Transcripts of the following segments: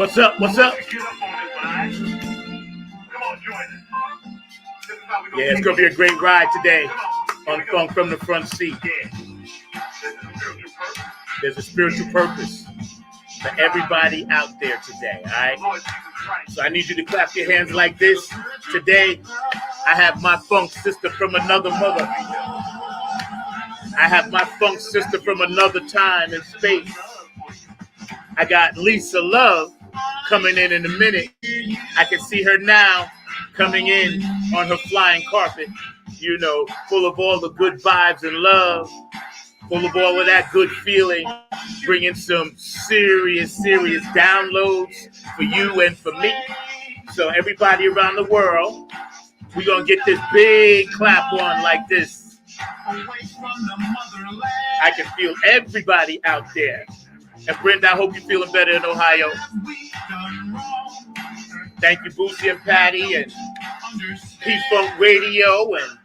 What's up? What's up? Yeah, it's gonna be a great ride today on Funk from the Front Seat. There's a spiritual purpose for everybody out there today, all right? So I need you to clap your hands like this. Today, I have my funk sister from another mother. I have my funk sister from another time and space. I got Lisa Love coming in a minute. I can see her now coming in on her flying carpet, you know, full of all the good vibes and love, full of all of that good feeling, bringing some serious downloads for you and for me. So everybody around the world, we're going to get this big clap on like this. I can feel everybody out there. And Brenda, I hope you're feeling better in Ohio. Thank you, Boosie and Patty and P-Funk Radio and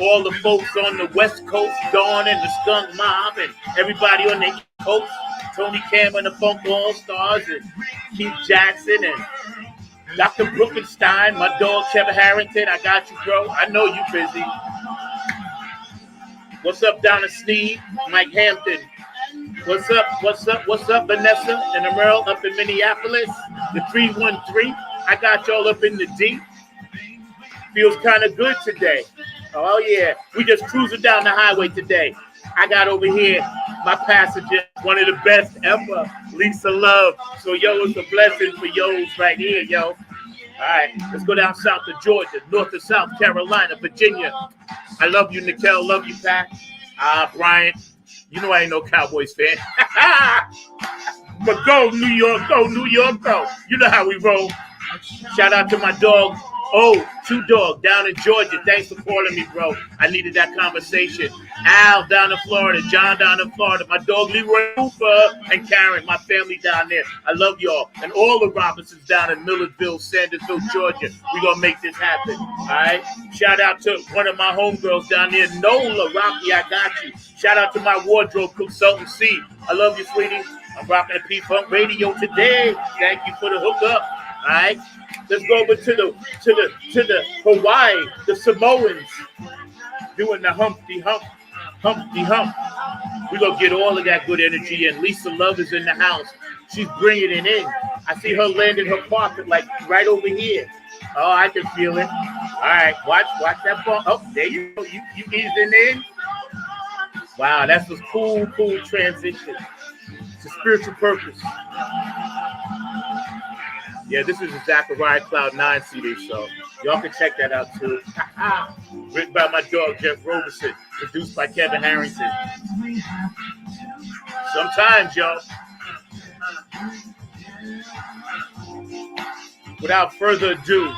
all the folks on the West Coast, Dawn and the Skunk Mob and everybody on the East Coast, Tony Cam and the Funk All-Stars and Keith Jackson and Dr. Brookenstein, my dog Kevin Harrington. I got you, bro. I know you busy. What's up, Donna Sneed, Mike Hampton? What's up? What's up? What's up, Vanessa and Emerald up in Minneapolis? The 313. I got y'all up in the D. Feels kind of good today. Oh, yeah. We just cruising down the highway today. I got over here my passenger, one of the best ever, Lisa Love. So, yo, it's a blessing for yo's right here, yo. All right, let's go down south to Georgia, north to South Carolina, Virginia. I love you, Nikel. Love you, Pat. Brian. You know I ain't no Cowboys fan. But go, New York, go, New York, go. You know how we roll. Shout out to my dog, Two Dog, down in Georgia. Thanks for calling me, bro. I needed that conversation. Al down in Florida, John down in Florida, my dog Leroy Cooper and Karen, my family down there. I love y'all. And all the Robinsons down in Millersville, Sandersville, Georgia. We're going to make this happen, all right? Shout out to one of my homegirls down there, Nola, Rocky, I got you. Shout out to my wardrobe consultancy. I love you, sweetie. I'm rocking the P-Funk Radio today. Thank you for the hookup, all right? Let's go over to the Hawaii, the Samoans, doing the Humpty Hump. We're going to get all of that good energy, and Lisa Love is in the house. She's bringing it in. I see her landing her carpet like right over here. Oh, I can feel it. All right, watch that ball. Oh, there you go. You easing in. Wow, that's a cool transition. It's a spiritual purpose. Yeah, this is a Zachariah Cloud 9 CD, so y'all can check that out too. Written by my dog, Jeff Roberson. Produced by Kevin Harrington. Sometimes, y'all. Without further ado,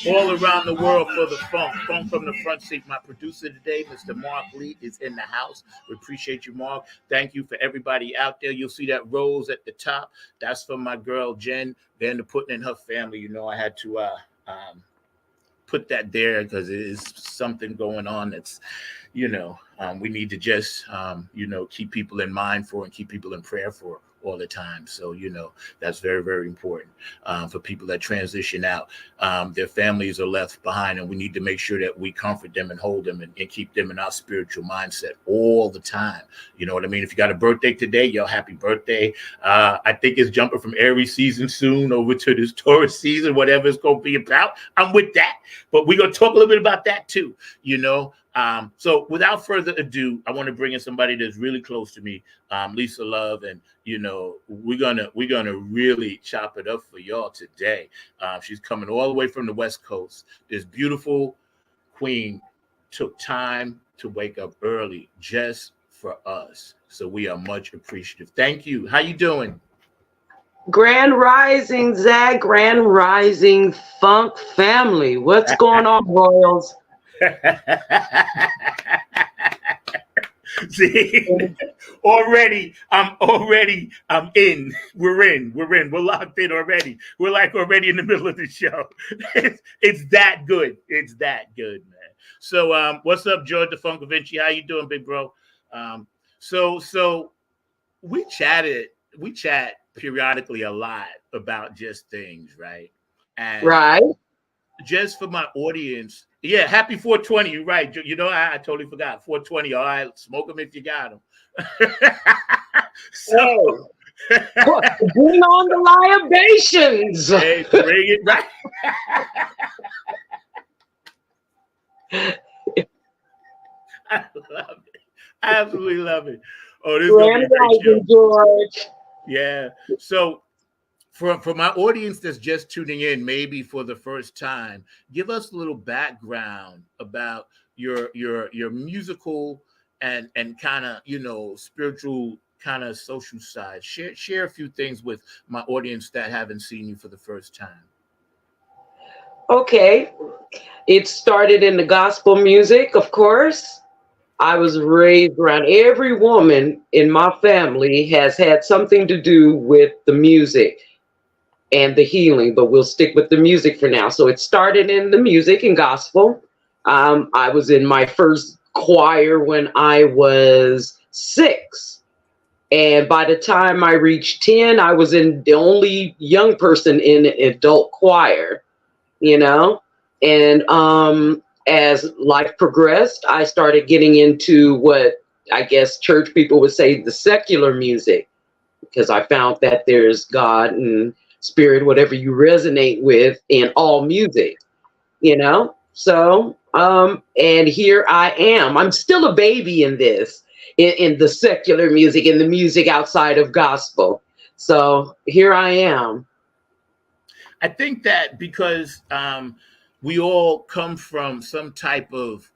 all around the world for the funk from the front seat. My producer today, Mr. Mark Lee, is in the house. We appreciate you, Mark. Thank you for everybody out there. You'll see that rose at the top. That's from my girl, Jen Vanderputten and her family. You know, I had to put that there because it is something going on that's, you know, we need to just, you know, keep people in mind for and keep people in prayer for all the time. So, you know, that's very, very important for people that transition out. Their families are left behind, and we need to make sure that we comfort them and hold them and keep them in our spiritual mindset all the time. You know what I mean? If you got a birthday today, yo, happy birthday. I think it's jumping from Aries season soon over to this Taurus season, whatever it's going to be about. I'm with that. But we're going to talk a little bit about that too, you know. So without further ado, I want to bring in somebody that's really close to me, Lisa Love, and you know we're gonna really chop it up for y'all today. She's coming all the way from the West Coast. This beautiful queen took time to wake up early just for us, so we are much appreciative. Thank you. How you doing? Grand Rising, Zach. Grand Rising, Funk family. What's going on, Royals? See, I'm in. We're locked in already. We're like already in the middle of the show. It's that good. It's that good, man. So, what's up, George the Funk Vinci? How you doing, big bro? So we chat periodically a lot about just things, right? And Right. just for my audience, yeah, happy 420. You're right. You know, I totally forgot 420. All right, smoke them if you got them. So, Hey, bring on the libations. hey, bring it right. I love it. I absolutely love it. Oh, this is gonna be Grand a great show. Rising, George. Yeah. So for my audience that's just tuning in, maybe for the first time, give us a little background about your musical and kind of spiritual kind of social side. Share a few things with my audience that haven't seen you for the first time. Okay. It started in the gospel music, of course. I was raised around every woman in my family has had something to do with the music and the healing, but we'll stick with the music for now. So it started in the music and gospel. I was in my first choir when I was 6. And by the time I reached 10, I was in the only young person in an adult choir, you know? And as life progressed, I started getting into what I guess church people would say the secular music, because I found that there's God and spirit, whatever you resonate with in all music, you know? So, and here I am. I'm still a baby in this, in the secular music, in the music outside of gospel. So here I am. I think that because we all come from some type of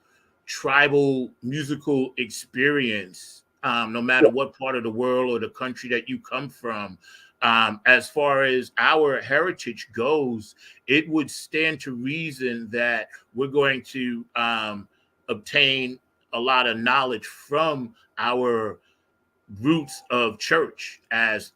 tribal musical experience, no matter what part of the world or the country that you come from. As far as our heritage goes, it would stand to reason that we're going to obtain a lot of knowledge from our roots of church, as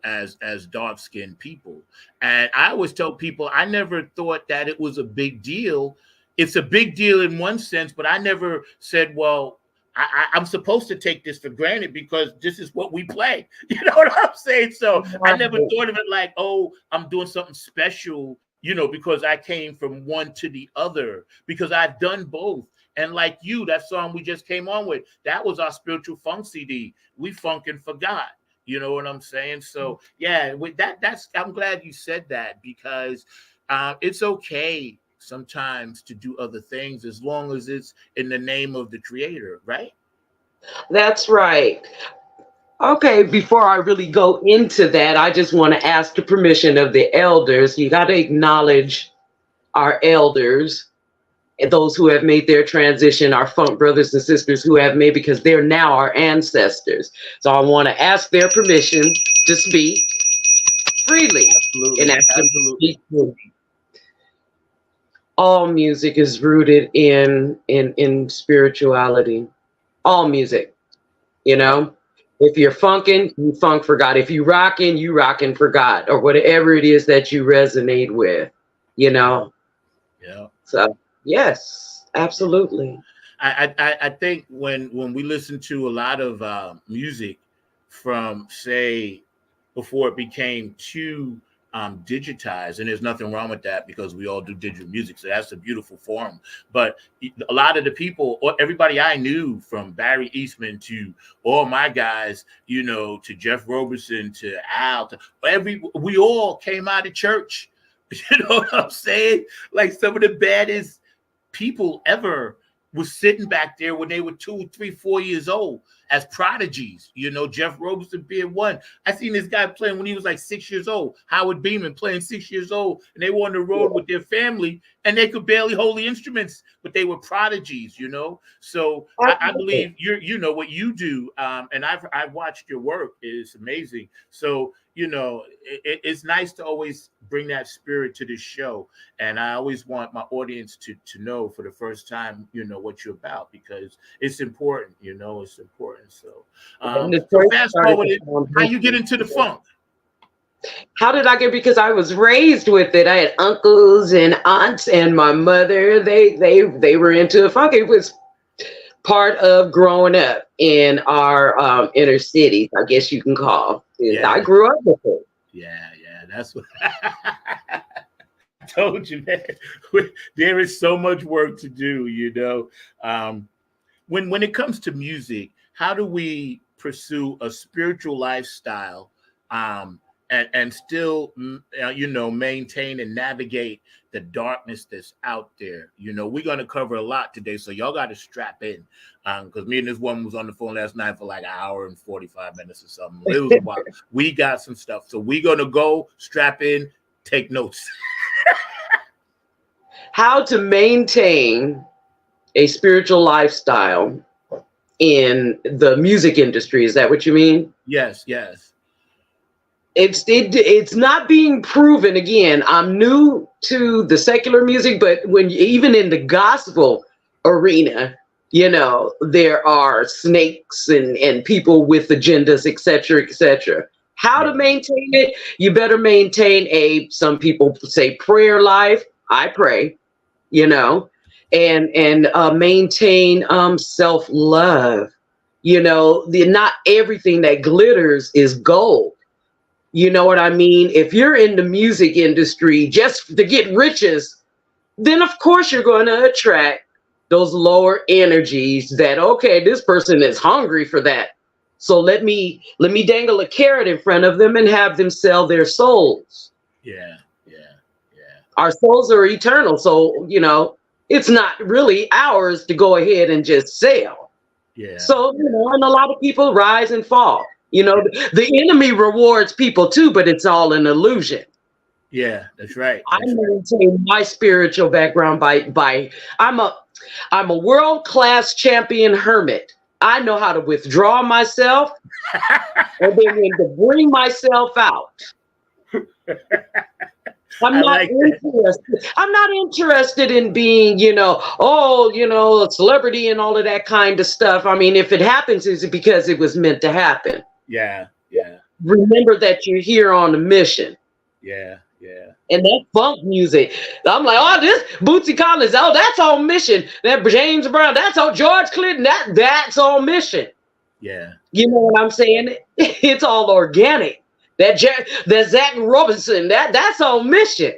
as dark skinned people. And I always tell people, I never thought that it was a big deal. It's a big deal in one sense, but I never said, well, I'm supposed to take this for granted because this is what we play. You know what I'm saying? So I never thought of it like, oh, I'm doing something special, because I came from one to the other, because I've done both. And like you, that song we just came on with, that was our spiritual funk CD. We funkin' for God. You know what I'm saying? So yeah, with that's I'm glad you said that, because it's okay sometimes to do other things as long as it's in the name of the creator, right? That's right. Okay, before I really go into that, I just want to ask the permission of the elders. You got to acknowledge our elders, and those who have made their transition, our funk brothers and sisters who have made, because they're now our ancestors. So I want to ask their permission to speak freely. Absolutely. And ask them to Absolutely. speak freely. All music is rooted in spirituality. All music, you know. If you're funkin', you funk for God. If you rockin' for God, or whatever it is that you resonate with, you know. Yeah. So yes, absolutely. I think when we listen to a lot of music from, say, before it became too digitized, and there's nothing wrong with that because we all do digital music, so that's a beautiful form. But a lot of the people, or everybody I knew, from Barry Eastman to all my guys, to Jeff Roberson to Al, we all came out of church. You know what I'm saying? Like, some of the baddest people ever was sitting back there when they were 2, 3, 4 years old as prodigies. Jeff Roberson being one. I seen this guy playing when he was like 6 years old. Howard Beeman playing 6 years old, and they were on the road with their family, and they could barely hold the instruments, but they were prodigies. So I believe what you do, and I've watched your work. It's amazing. So it's nice to always bring that spirit to this show, and I always want my audience to know for the first time, what you're about, because it's important. It's important. So, so fast forward it, how you get into the funk? How did I get? Because I was raised with it. I had uncles and aunts, and my mother. They were into funk. It was part of growing up in our inner cities, I guess you can call. Yeah. I grew up with it. Yeah, That's what I told you, man. There is so much work to do, you know. When it comes to music, how do we pursue a spiritual lifestyle, and still, you know, maintain and navigate the darkness that's out there? You know, we're going to cover a lot today, so y'all got to strap in, because me and this woman was on the phone last night for like an hour and 45 minutes or something. It was a while. We got some stuff, so we're going to go strap in, take notes. How to maintain a spiritual lifestyle in the music industry. Is that what you mean? Yes, yes. It's not being proven. Again, I'm new to the secular music, but even in the gospel arena, you know, there are snakes and people with agendas, etc., etc. How to maintain it? You better maintain some people say prayer life. I pray, you know, and maintain self-love. You know, not everything that glitters is gold. You know what I mean? If you're in the music industry just to get riches, then of course you're going to attract those lower energies that, okay, this person is hungry for that. So let me dangle a carrot in front of them and have them sell their souls. Yeah. Our souls are eternal. So, you know, it's not really ours to go ahead and just sell. Yeah. So, you know, and a lot of people rise and fall. You know, the enemy rewards people too, but it's all an illusion. Yeah, that's right. I maintain my spiritual background by I'm a world-class champion hermit. I know how to withdraw myself and then when to bring myself out. I'm not interested in being, you know, a celebrity and all of that kind of stuff. I mean, if it happens, is it because it was meant to happen? Yeah. Remember that you're here on a mission. Yeah. And that funk music, I'm like, oh, this Bootsy Collins, oh, that's on mission. That James Brown, that's on George Clinton, that's on mission. Yeah. You know what I'm saying? It's all organic. That Zach Robinson, that's on mission.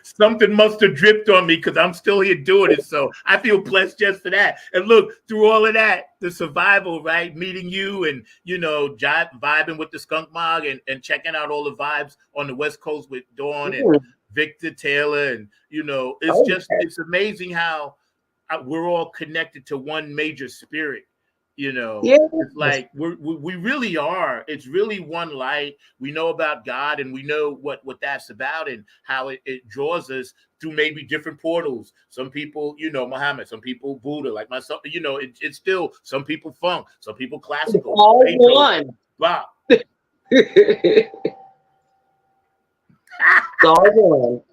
Something must have dripped on me because I'm still here doing it. So I feel blessed just for that. And look, through all of that, the survival, right? Meeting you and, you know, vibing with the Skunk Mog and checking out all the vibes on the West Coast with Dawn and Victor Taylor. And, you know, it's amazing how we're all connected to one major spirit. You know, It's like we really are. It's really one light. We know about God and we know what that's about and how it draws us through maybe different portals. Some people, you know, Muhammad, some people Buddha, like myself, you know, it's still some people funk, some people classical. It's all one. Wow. It's all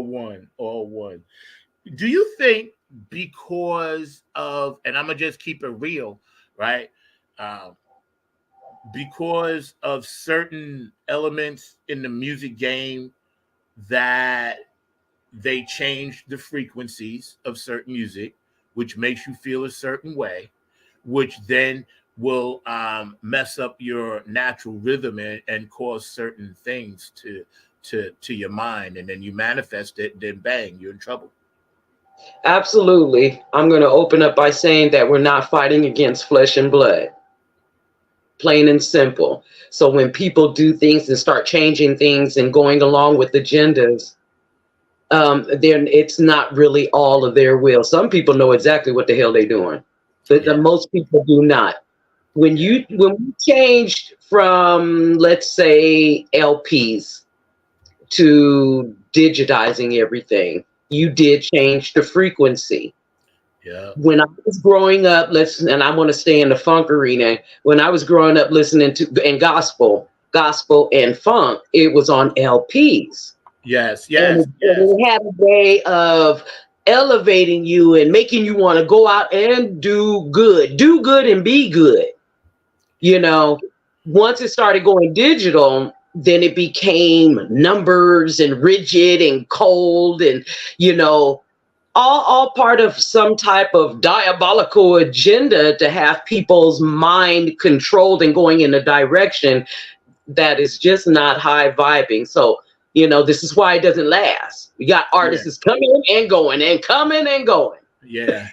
one. All one. Do you think because of, and I'm gonna just keep it real, right? Because of certain elements in the music game that they change the frequencies of certain music, which makes you feel a certain way, which then will mess up your natural rhythm and cause certain things to your mind, and then you manifest it, then bang, you're in trouble. Absolutely. I'm going to open up by saying that we're not fighting against flesh and blood. Plain and simple. So when people do things and start changing things and going along with agendas, then it's not really all of their will. Some people know exactly what the hell they're doing. The most people do not. When we changed from, let's say, LPs to digitizing everything, you did change the frequency. Yeah. When I was growing up, and I want to stay in the funk arena. When I was growing up listening to and gospel and funk, it was on LPs. Yes. And it had a way of elevating you and making you want to go out and do good and be good. You know, once it started going digital, then it became numbers and rigid and cold and, you know, all part of some type of diabolical agenda to have people's mind controlled and going in a direction that is just not high vibing. So, this is why it doesn't last. We got artists coming and going and coming and going. Yeah.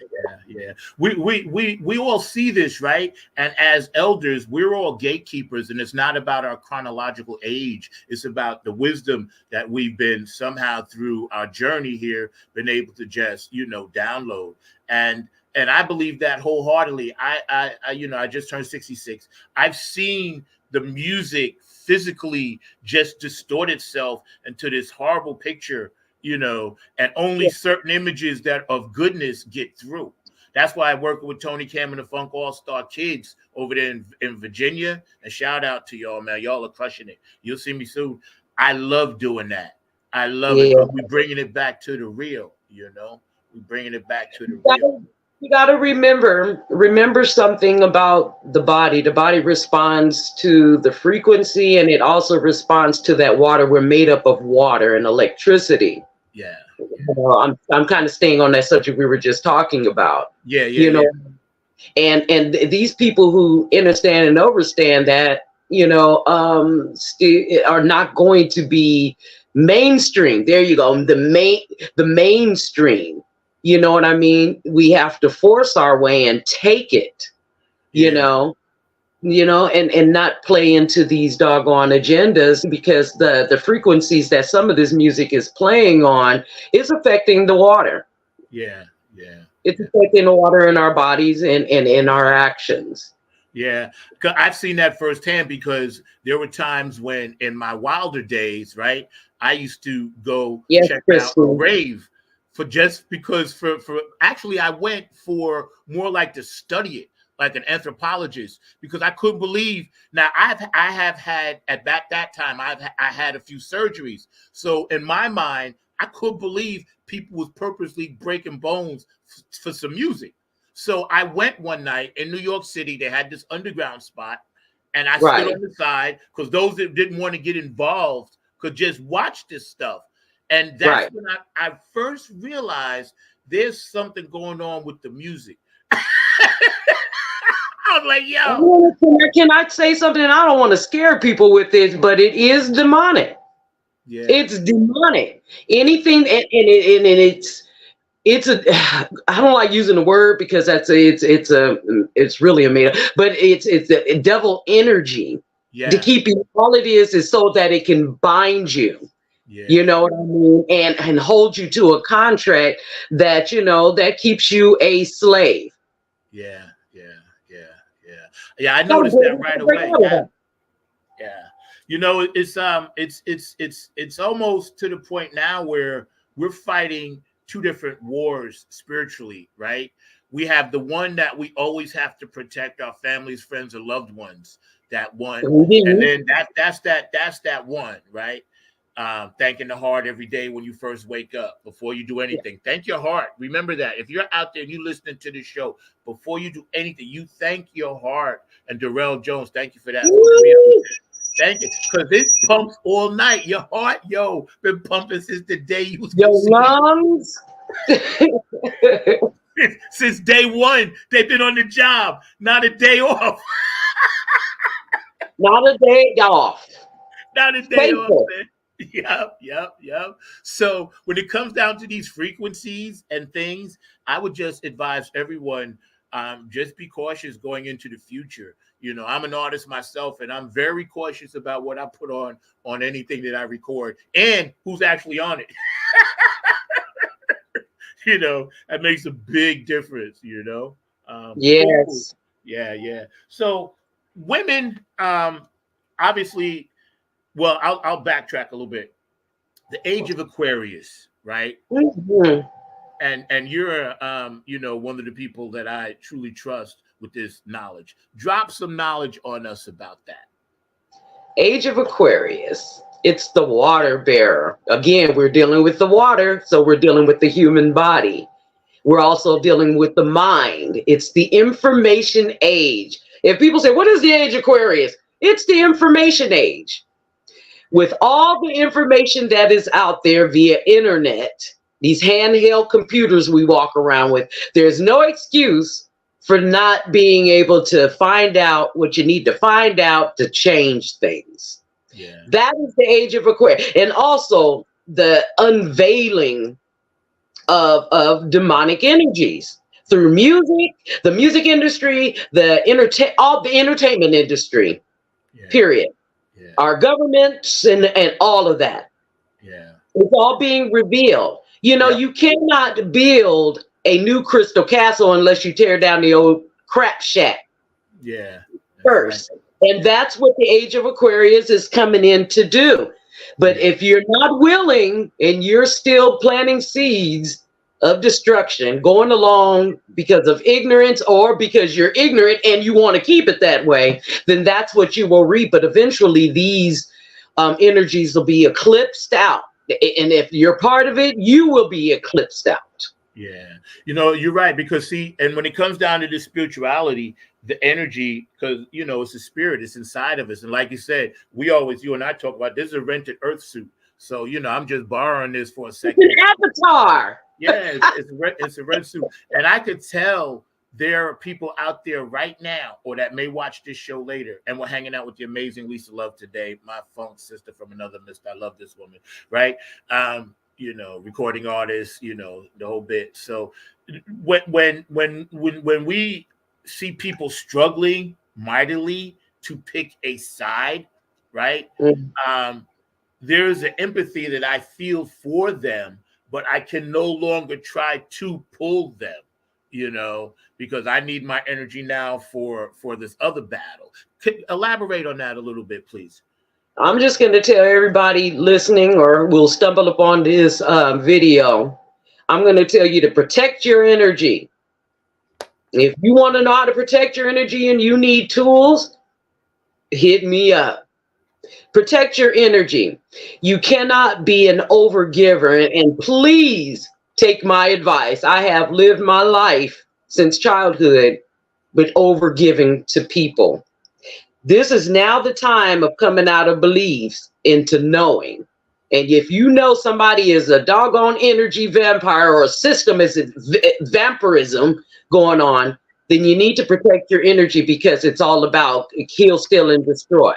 We all see this, right? And as elders, we're all gatekeepers, and it's not about our chronological age. It's about the wisdom that we've been somehow through our journey here been able to just, download. And I believe that wholeheartedly. I just turned 66. I've seen the music physically just distort itself into this horrible picture, and only certain images that of goodness get through. That's why I work with Tony Cam and the Funk All-Star Kids over there in Virginia. And shout out to y'all, man. Y'all are crushing it. You'll see me soon. I love doing that. I love it. But we're bringing it back to the real, We're bringing it back to the real. You got to remember something about the body. The body responds to the frequency, and it also responds to that water. We're made up of water and electricity. Yeah. I'm kind of staying on that subject we were just talking about. And these people who understand and understand that, are not going to be mainstream. There you go. The mainstream. You know what I mean? We have to force our way and take it, and not play into these doggone agendas, because the frequencies that some of this music is playing on is affecting the water. Yeah. It's affecting the water in our bodies and in our actions. Yeah, I've seen that firsthand, because there were times when in my wilder days, right, I used to go check out a rave because actually I went for more like to study it, like an anthropologist, because I couldn't believe. Now I have had at that time I had a few surgeries, so in my mind I couldn't believe people was purposely breaking bones for some music. So I went one night in New York City. They had this underground spot, and I stood on the side, because those that didn't want to get involved could just watch this stuff. And that's when I first realized there's something going on with the music. I was like, yo. Can I say something? I don't want to scare people with this, but it is demonic. Yeah. It's demonic. Anything, and it's a, I don't like using the word, because it's really a made, but it's a devil energy to keep you. All it is so that it can bind you. Yeah. You know what I mean? And hold you to a contract that, that keeps you a slave. Yeah. I noticed that right away. Yeah. It's almost to the point now where we're fighting two different wars spiritually, right? We have the one that we always have to protect our families, friends, and loved ones. That one, and then that's that one, right? Thanking the heart every day when you first wake up, before you do anything. Thank your heart. Remember that. If you're out there and you listening to the show, before you do anything, you thank your heart. And Darrell Jones, thank you for that. Thank you, because it pumps all night. Your heart, been pumping since the day you was your lungs. Since day one, they've been on the job. Not a day off. Not a day off. Not a day off, man. Yep. So when it comes down to these frequencies and things, I would just advise everyone, just be cautious going into the future. I'm an artist myself, and I'm very cautious about what I put on anything that I record and who's actually on it. That makes a big difference, Yes. Yeah. So women, obviously, well, I'll backtrack a little bit. The age of Aquarius, right? Mm-hmm. And you're, one of the people that I truly trust with this knowledge. Drop some knowledge on us about that. Age of Aquarius. It's the water bearer. Again, we're dealing with the water, so we're dealing with the human body. We're also dealing with the mind. It's the information age. If people say, what is the age of Aquarius? It's the information age. With all the information that is out there via internet, these handheld computers we walk around with. There's no excuse for not being able to find out what you need to find out to change things. Yeah. That is the age of Aquarius. And also the unveiling of demonic energies through music, the music industry, all the entertainment industry, Yeah. period. Yeah. Our governments and all of that. Yeah. It's all being revealed. You know, Yep. you cannot build a new crystal castle unless you tear down the old crap shack Yeah. first. Right. And that's what the age of Aquarius is coming in to do. But if you're not willing and you're still planting seeds of destruction, going along because of ignorance or because you're ignorant and you want to keep it that way, then that's what you will reap. But eventually these energies will be eclipsed out. And if you're part of it, you will be eclipsed out. Yeah. You know, you're right. Because see, and when it comes down to this spirituality, the energy, because, you know, it's a spirit, it's inside of us. And like you said, you and I talk about, this is a rented earth suit. So, you know, I'm just borrowing this for a second. Avatar. Yeah, it's a red suit. And I could tell there are people out there right now, or that may watch this show later, and we're hanging out with the amazing Lisa Love today, my funk sister from another mister. I love this woman, right? You know, recording artist, you know, the whole bit. So when we see people struggling mightily to pick a side, right? There's an empathy that I feel for them, but I can no longer try to pull them, you know, because I need my energy now for this other battle. Elaborate on that a little bit, please. I'm just going to tell everybody listening or will stumble upon this video. I'm going to tell you to protect your energy. If you want to know how to protect your energy and you need tools, hit me up. Protect your energy. You cannot be an overgiver. And please take my advice. I have lived my life since childhood with overgiving to people. This is now the time of coming out of beliefs into knowing. And if you know somebody is a doggone energy vampire or a system is vampirism going on, then you need to protect your energy because it's all about kill, steal, and destroy.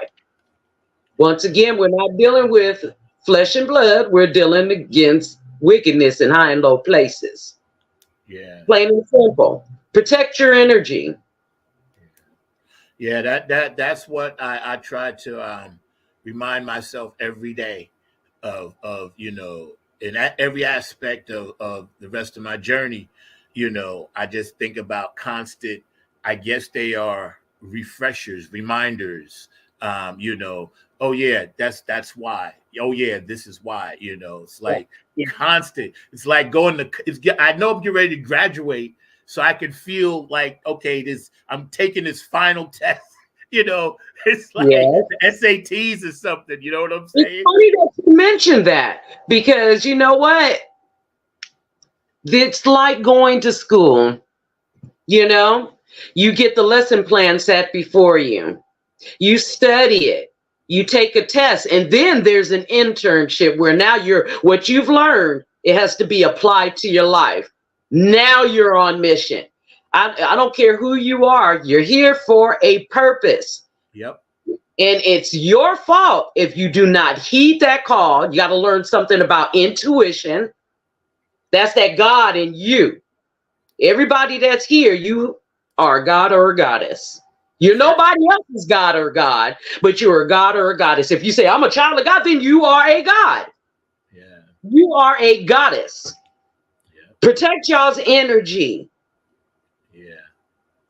Once again, we're not dealing with flesh and blood. We're dealing against wickedness in high and low places. Yeah. Plain and simple. Protect your energy. Yeah, that's what I try to remind myself every day of you know, in every aspect of the rest of my journey. You know, I just think about constant, I guess they are refreshers, reminders. You know, oh yeah, that's why. Oh yeah, this is why. You know, it's like constant. It's like going to. I know I'm getting ready to graduate, so I can feel like, okay, I'm taking this final test. You know, it's like the SATs or something. You know what I'm saying? It's funny that you mentioned that because you know what? It's like going to school. You know, you get the lesson plan set before you. You study it. You take a test, and then there's an internship where now what you've learned, it has to be applied to your life. Now you're on mission. I don't care who you are. You're here for a purpose. Yep. And it's your fault if you do not heed that call. You got to learn something about intuition. That's that God in you. Everybody that's here, you are a god or a goddess. You're nobody else's god or god, but you're a god or a goddess. If you say, I'm a child of God, then you are a god. Yeah. You are a goddess. Yeah. Protect y'all's energy. Yeah.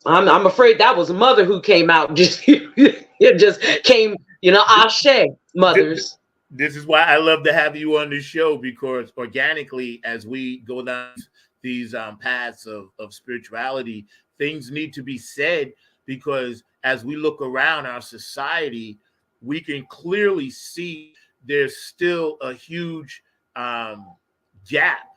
I'm afraid that was a mother who came out. It just came, you know, ashe, mothers. This is why I love to have you on the show, because organically, as we go down these paths of spirituality, things need to be said, because as we look around our society, we can clearly see there's still a huge gap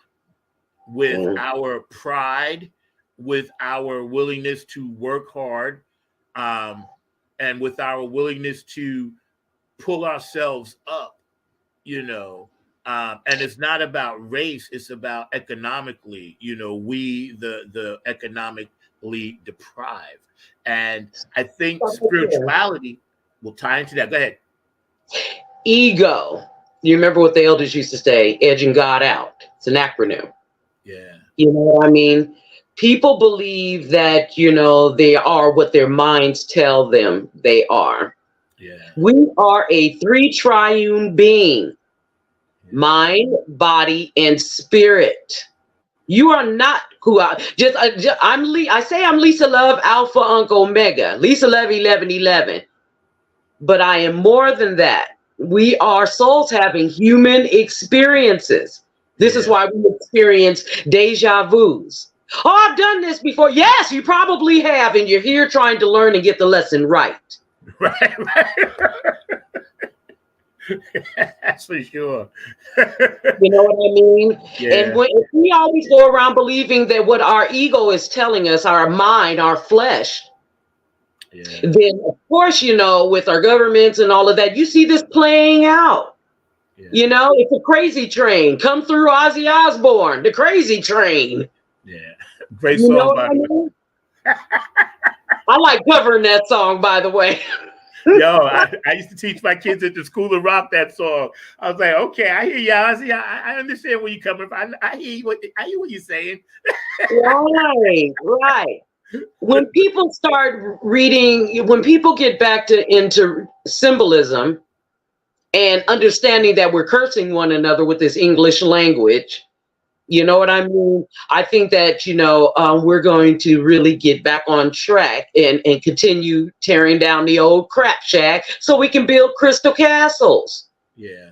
with our pride, with our willingness to work hard, and with our willingness to pull ourselves up, you know, And it's not about race, it's about economically, we the economically deprived. And I think spirituality will tie into that. Go ahead. Ego. You remember what the elders used to say, edging God out. It's an acronym. Yeah. You know what I mean? People believe that, they are what their minds tell them they are. Yeah. We are a three triune being, mind, body, and spirit. You are not who I say I'm Lisa Love, Alpha Unc Omega, Lisa Love 1111. But I am more than that. We are souls having human experiences. This is why we experience deja vus. Oh, I've done this before. Yes, you probably have, and you're here trying to learn and get the lesson right. Right. That's for sure. You know what I mean? Yeah. And we always go around believing that what our ego is telling us, our mind, our flesh, then of course, with our governments and all of that, you see this playing out. It's a crazy train. Come through Ozzy Osbourne, the crazy train. Yeah. Great song, by the way. I like covering that song, by the way. Yo, I used to teach my kids at the School of Rock that song. I was like, okay, I hear you, Ozzy. I understand where you're coming from. I hear what you're saying. Right. When people start reading, when people get back into symbolism and understanding that we're cursing one another with this English language, you know what I mean? I think that, we're going to really get back on track and continue tearing down the old crap shack so we can build crystal castles. Yeah.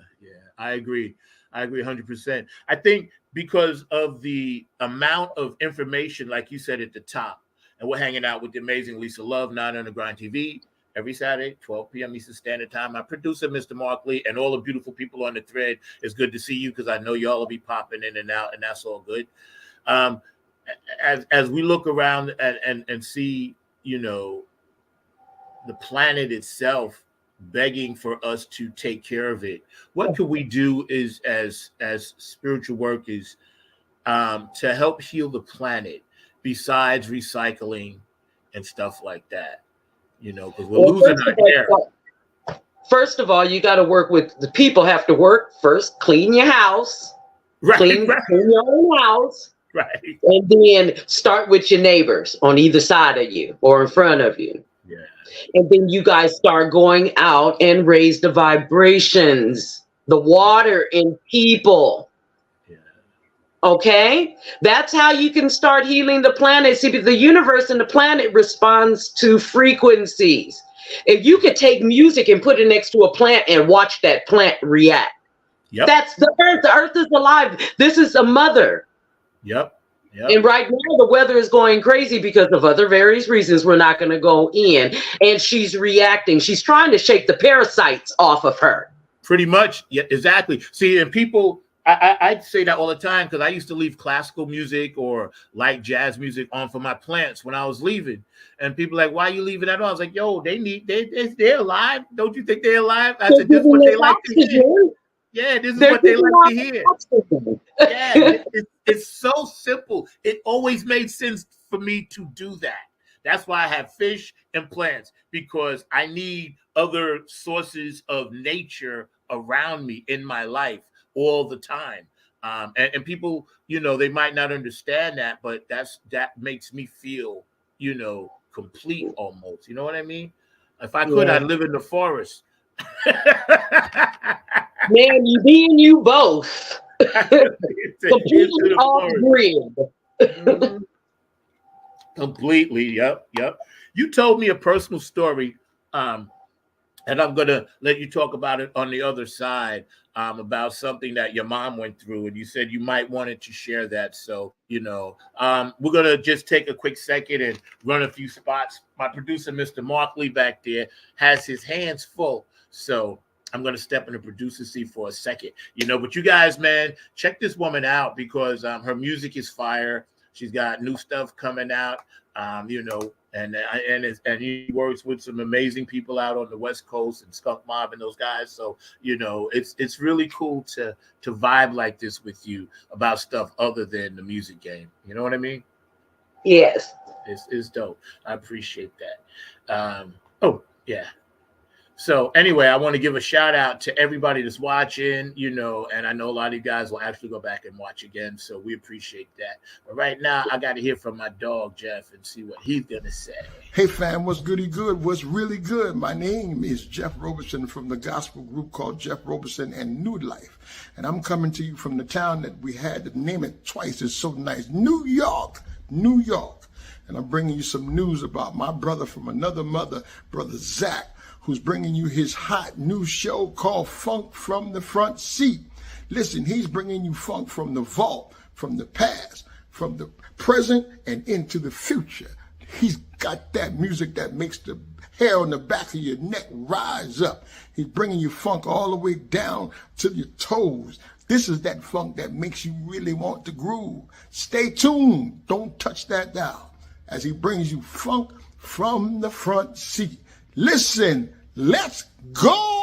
I agree 100%. I think because of the amount of information, like you said at the top, and we're hanging out with the amazing Lisa Love, 9 Underground TV, every Saturday, 12 p.m. Eastern Standard Time. My producer, Mr. Mark Lee, and all the beautiful people on the thread. It's good to see you because I know y'all will be popping in and out, and that's all good. As we look around and see, the planet itself begging for us to take care of it, what could we do as spiritual workers to help heal the planet besides recycling and stuff like that? Because we're losing our air. First of all, you got to work with the people. Have to work first. Clean your house. Clean your own house. Right. And then start with your neighbors on either side of you or in front of you. Yeah. And then you guys start going out and raise the vibrations, the water in people. Okay, that's how you can start healing the planet. See, the universe and the planet responds to frequencies. If you could take music and put it next to a plant and watch that plant react, that's the earth. The earth is alive. This is a mother. Yep. And right now the weather is going crazy because of other various reasons we're not going to go in. And she's reacting. She's trying to shake the parasites off of her. Pretty much. Yeah, exactly. See, and people, I say that all the time because I used to leave classical music or light jazz music on for my plants when I was leaving. And people are like, why are you leaving that on? I was like, yo, they're alive. Don't you think they're alive? I said, this is what they like to hear. Yeah, this is what they like to hear. Yeah, it's so simple. It always made sense for me to do that. That's why I have fish and plants, because I need other sources of nature around me in my life all the time. And people, they might not understand that, but that makes me feel, complete almost. You know what I mean? If I could, I'd live in the forest. Man, you both. Completely off grid. Mm-hmm. Completely. Yep. You told me a personal story, and I'm gonna let you talk about it on the other side, about something that your mom went through, and you said you might wanted to share that. So, we're gonna just take a quick second and run a few spots. My producer, Mr. Mark Lee, back there, has his hands full, so I'm going to step in the producer seat for a second, but you guys, man, check this woman out because her music is fire. She's got new stuff coming out, and and he works with some amazing people out on the West Coast and Skunk Mob and those guys. So it's really cool to vibe like this with you about stuff other than the music game. You know what I mean? Yes. It's dope. I appreciate that. Oh yeah. So anyway, I want to give a shout out to everybody that's watching, and I know a lot of you guys will actually go back and watch again. So we appreciate that. But right now, I got to hear from my dog, Jeff, and see what he's going to say. Hey, fam, what's goody good? What's really good? My name is Jeff Roberson from the gospel group called Jeff Roberson and New Life. And I'm coming to you from the town that we had to name it twice. It's so nice. New York, New York. And I'm bringing you some news about my brother from another mother, Brother Zach, who's bringing you his hot new show called Funk from the Front Seat. Listen, he's bringing you funk from the vault, from the past, from the present, and into the future. He's got that music that makes the hair on the back of your neck rise up. He's bringing you funk all the way down to your toes. This is that funk that makes you really want to groove. Stay tuned. Don't touch that dial as he brings you funk from the front seat. Listen, let's go.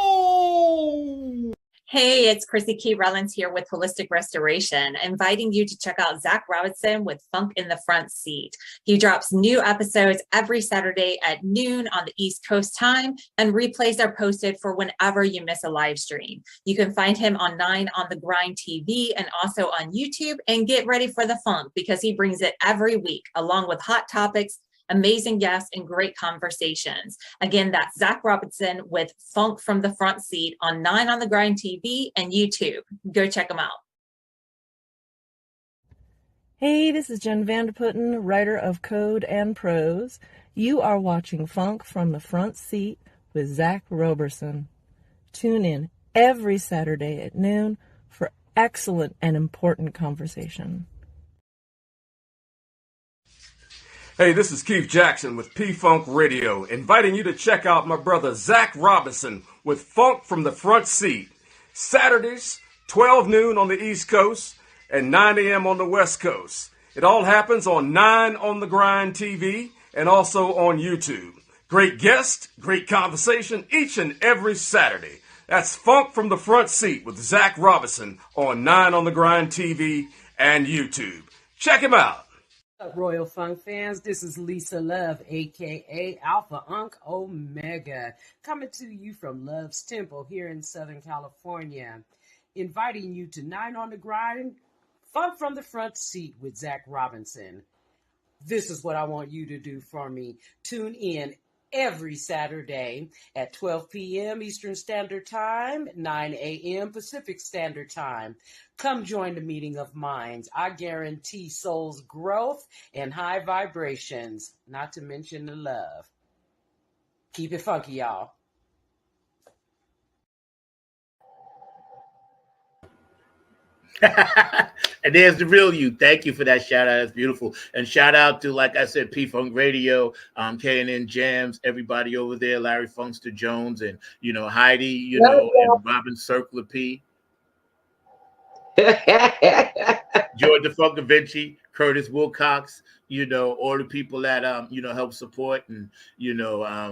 Hey, it's Chrissy Key Rollins here with Holistic Restoration, inviting you to check out Zach Robinson with Funk in the Front Seat. He drops new episodes every Saturday at noon on the East Coast time, and replays are posted for whenever you miss a live stream. You can find him on 9 on the Grind TV and also on YouTube, and get ready for the funk because he brings it every week, along with hot topics, amazing guests, and great conversations. Again, that's Zach Robinson with Funk from the Front Seat on 9 on the Grind TV and YouTube. Go check them out. Hey, this is Jen Vanderputten, writer of Code and Prose. You are watching Funk from the Front Seat with Zach Roberson. Tune in every Saturday at noon for excellent and important conversation. Hey, this is Keith Jackson with P-Funk Radio, inviting you to check out my brother Zach Robinson with Funk from the Front Seat. Saturdays, 12 noon on the East Coast and 9 a.m. on the West Coast. It all happens on 9 on the Grind TV and also on YouTube. Great guest, great conversation each and every Saturday. That's Funk from the Front Seat with Zach Robinson on 9 on the Grind TV and YouTube. Check him out. What's up, Royal Funk fans? This is Lisa Love, aka Alpha Unk Omega, coming to you from Love's Temple here in Southern California, inviting you to 9 on the Grind, Funk from the Front Seat with Zach Robinson. This is what I want you to do for me. Tune in every Saturday at 12 p.m. Eastern Standard Time, 9 a.m. Pacific Standard Time. Come join the meeting of minds. I guarantee soul's growth and high vibrations, not to mention the love. Keep it funky, y'all. And there's the real you. Thank you for that shout out. That's beautiful. And shout out to, like I said, P-Funk Radio, KNN Jams, everybody over there, Larry Funkster Jones, and Heidi, and Robin Circular P. George the Funk Da Vinci, Curtis Wilcox, all the people that help support and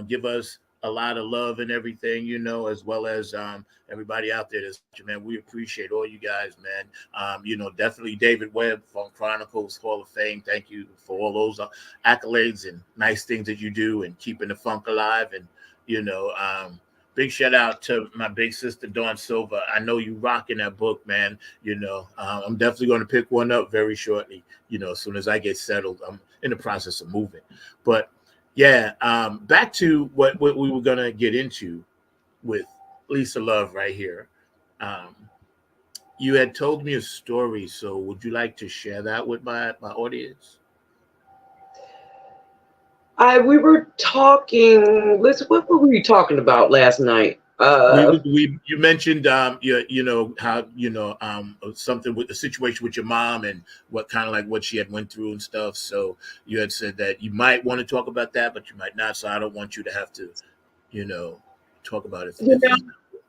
give us a lot of love and everything, as well as everybody out there that's, man, we appreciate all you guys, man. Definitely David Webb, Funk Chronicles Hall of Fame. Thank you for all those accolades and nice things that you do and keeping the funk alive. And, big shout out to my big sister, Dawn Silva. I know you rocking that book, man. I'm definitely going to pick one up very shortly, as soon as I get settled. I'm in the process of moving. But yeah, back to what we were going to get into with Lisa Love right here. You had told me a story, so would you like to share that with my audience? We were talking. Listen, what were we talking about last night? You mentioned how something with the situation with your mom and what kind of like what she had went through and stuff. So you had said that you might want to talk about that, but you might not. So I don't want you to have to, talk about it.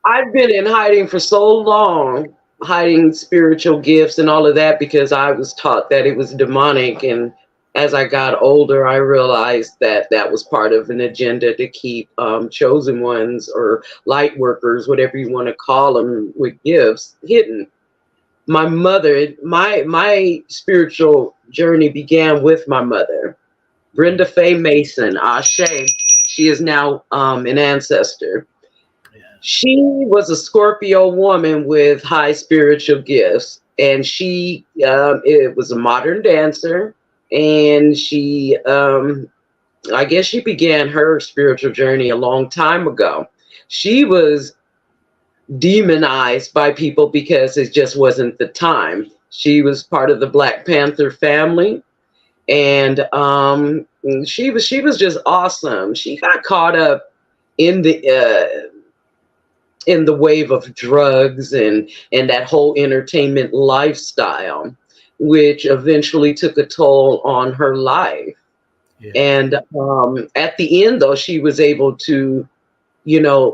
I've been in hiding for so long, hiding spiritual gifts and all of that, because I was taught that it was demonic, and as I got older, I realized that that was part of an agenda to keep chosen ones or light workers, whatever you want to call them, with gifts hidden. My mother, my spiritual journey began with my mother, Brenda Faye Mason, Ashe. She is now an ancestor. She was a Scorpio woman with high spiritual gifts, and she it was a modern dancer, and she I guess she began her spiritual journey a long time ago. She was demonized by people because it just wasn't the time. She was part of the Black Panther family, and she was just awesome. She got caught up in the wave of drugs and that whole entertainment lifestyle, which eventually took a toll on her life. Yeah. And at the end, though, she was able to,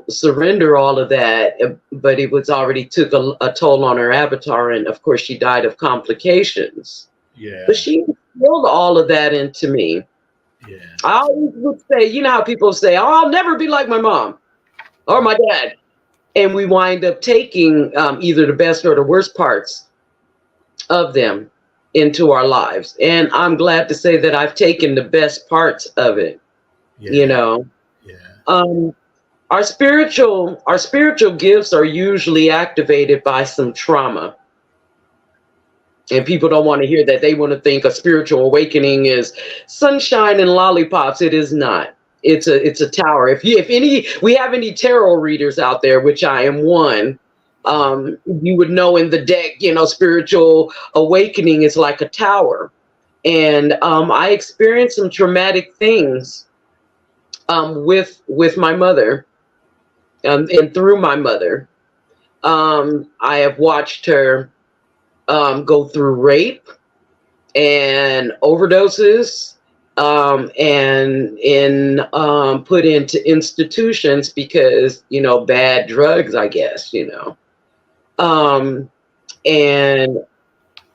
surrender all of that, but it was already took a toll on her avatar, and of course she died of complications. Yeah. But she instilled all of that into me. Yeah. I always would say, how people say, "Oh, I'll never be like my mom or my dad," and we wind up taking either the best or the worst parts of them into our lives. And I'm glad to say that I've taken the best parts of it. Yeah. Yeah. Our spiritual gifts are usually activated by some trauma. And people don't want to hear that. They want to think a spiritual awakening is sunshine and lollipops. It is not. It's a tower. If we have any tarot readers out there, which I am one, you would know in the deck, spiritual awakening is like a tower. And I experienced some traumatic things with my mother. And through my mother, I have watched her go through rape and overdoses, and put into institutions because, bad drugs, I guess, and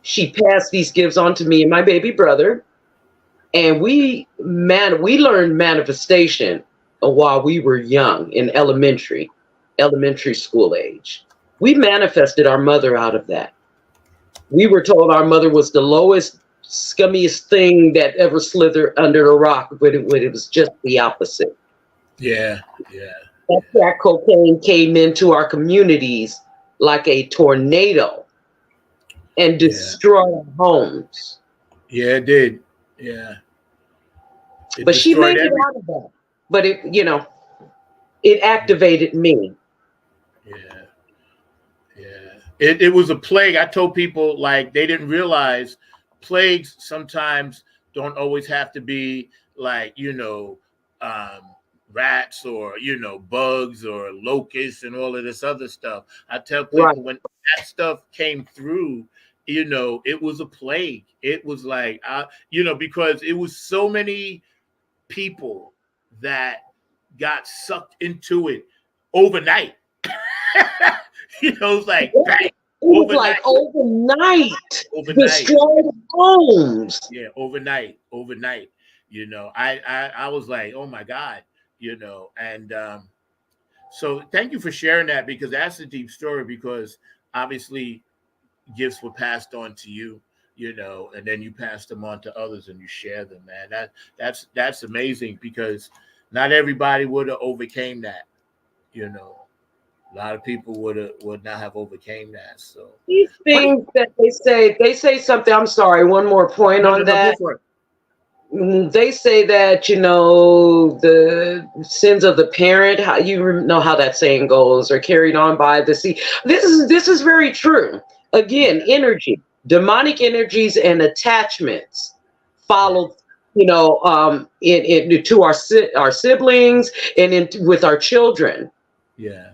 she passed these gifts on to me and my baby brother, and we learned manifestation while we were young in elementary school age. We manifested our mother out of that. We were told our mother was the lowest, scummiest thing that ever slithered under a rock, but it was just the opposite. Yeah, yeah. That crack cocaine came into our communities like a tornado and destroyed our homes. Yeah, it did. Yeah. But she made it out of that. But it activated me. Yeah. Yeah. It was a plague. I told people, like, they didn't realize plagues sometimes don't always have to be like, rats or, bugs or locusts and all of this other stuff. I tell people when that stuff came through, it was a plague. It was like, because it was so many people that got sucked into it overnight. It was like bang. It was like overnight. Destroyed homes. Yeah, overnight. I was like, oh my God, and so thank you for sharing that, because that's a deep story, because obviously gifts were passed on to you, and then you pass them on to others and you share them, man. That's amazing, because not everybody would have overcame that, A lot of people would not have overcame that. So these things that they say something. I'm sorry. One more point on that. They say that the sins of the parent, how you know how that saying goes, are carried on by the sea. This is very true. Again, energy, demonic energies, and attachments follow. To our siblings and with our children. Yeah.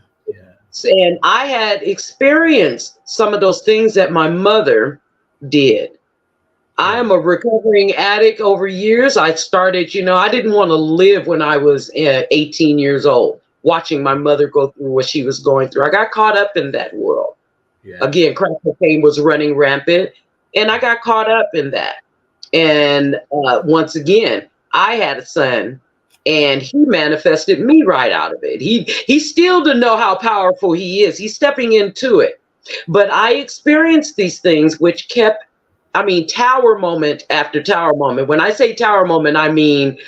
And I had experienced some of those things that my mother did. I am a recovering addict over years. I started, I didn't want to live when I was 18 years old, watching my mother go through what she was going through. I got caught up in that world. Yeah. Again, crack cocaine was running rampant, and I got caught up in that. And once again, I had a son, and he manifested me right out of it. He still didn't know how powerful he is. He's stepping into it. But I experienced these things which kept, tower moment after tower moment. When I say tower moment, I mean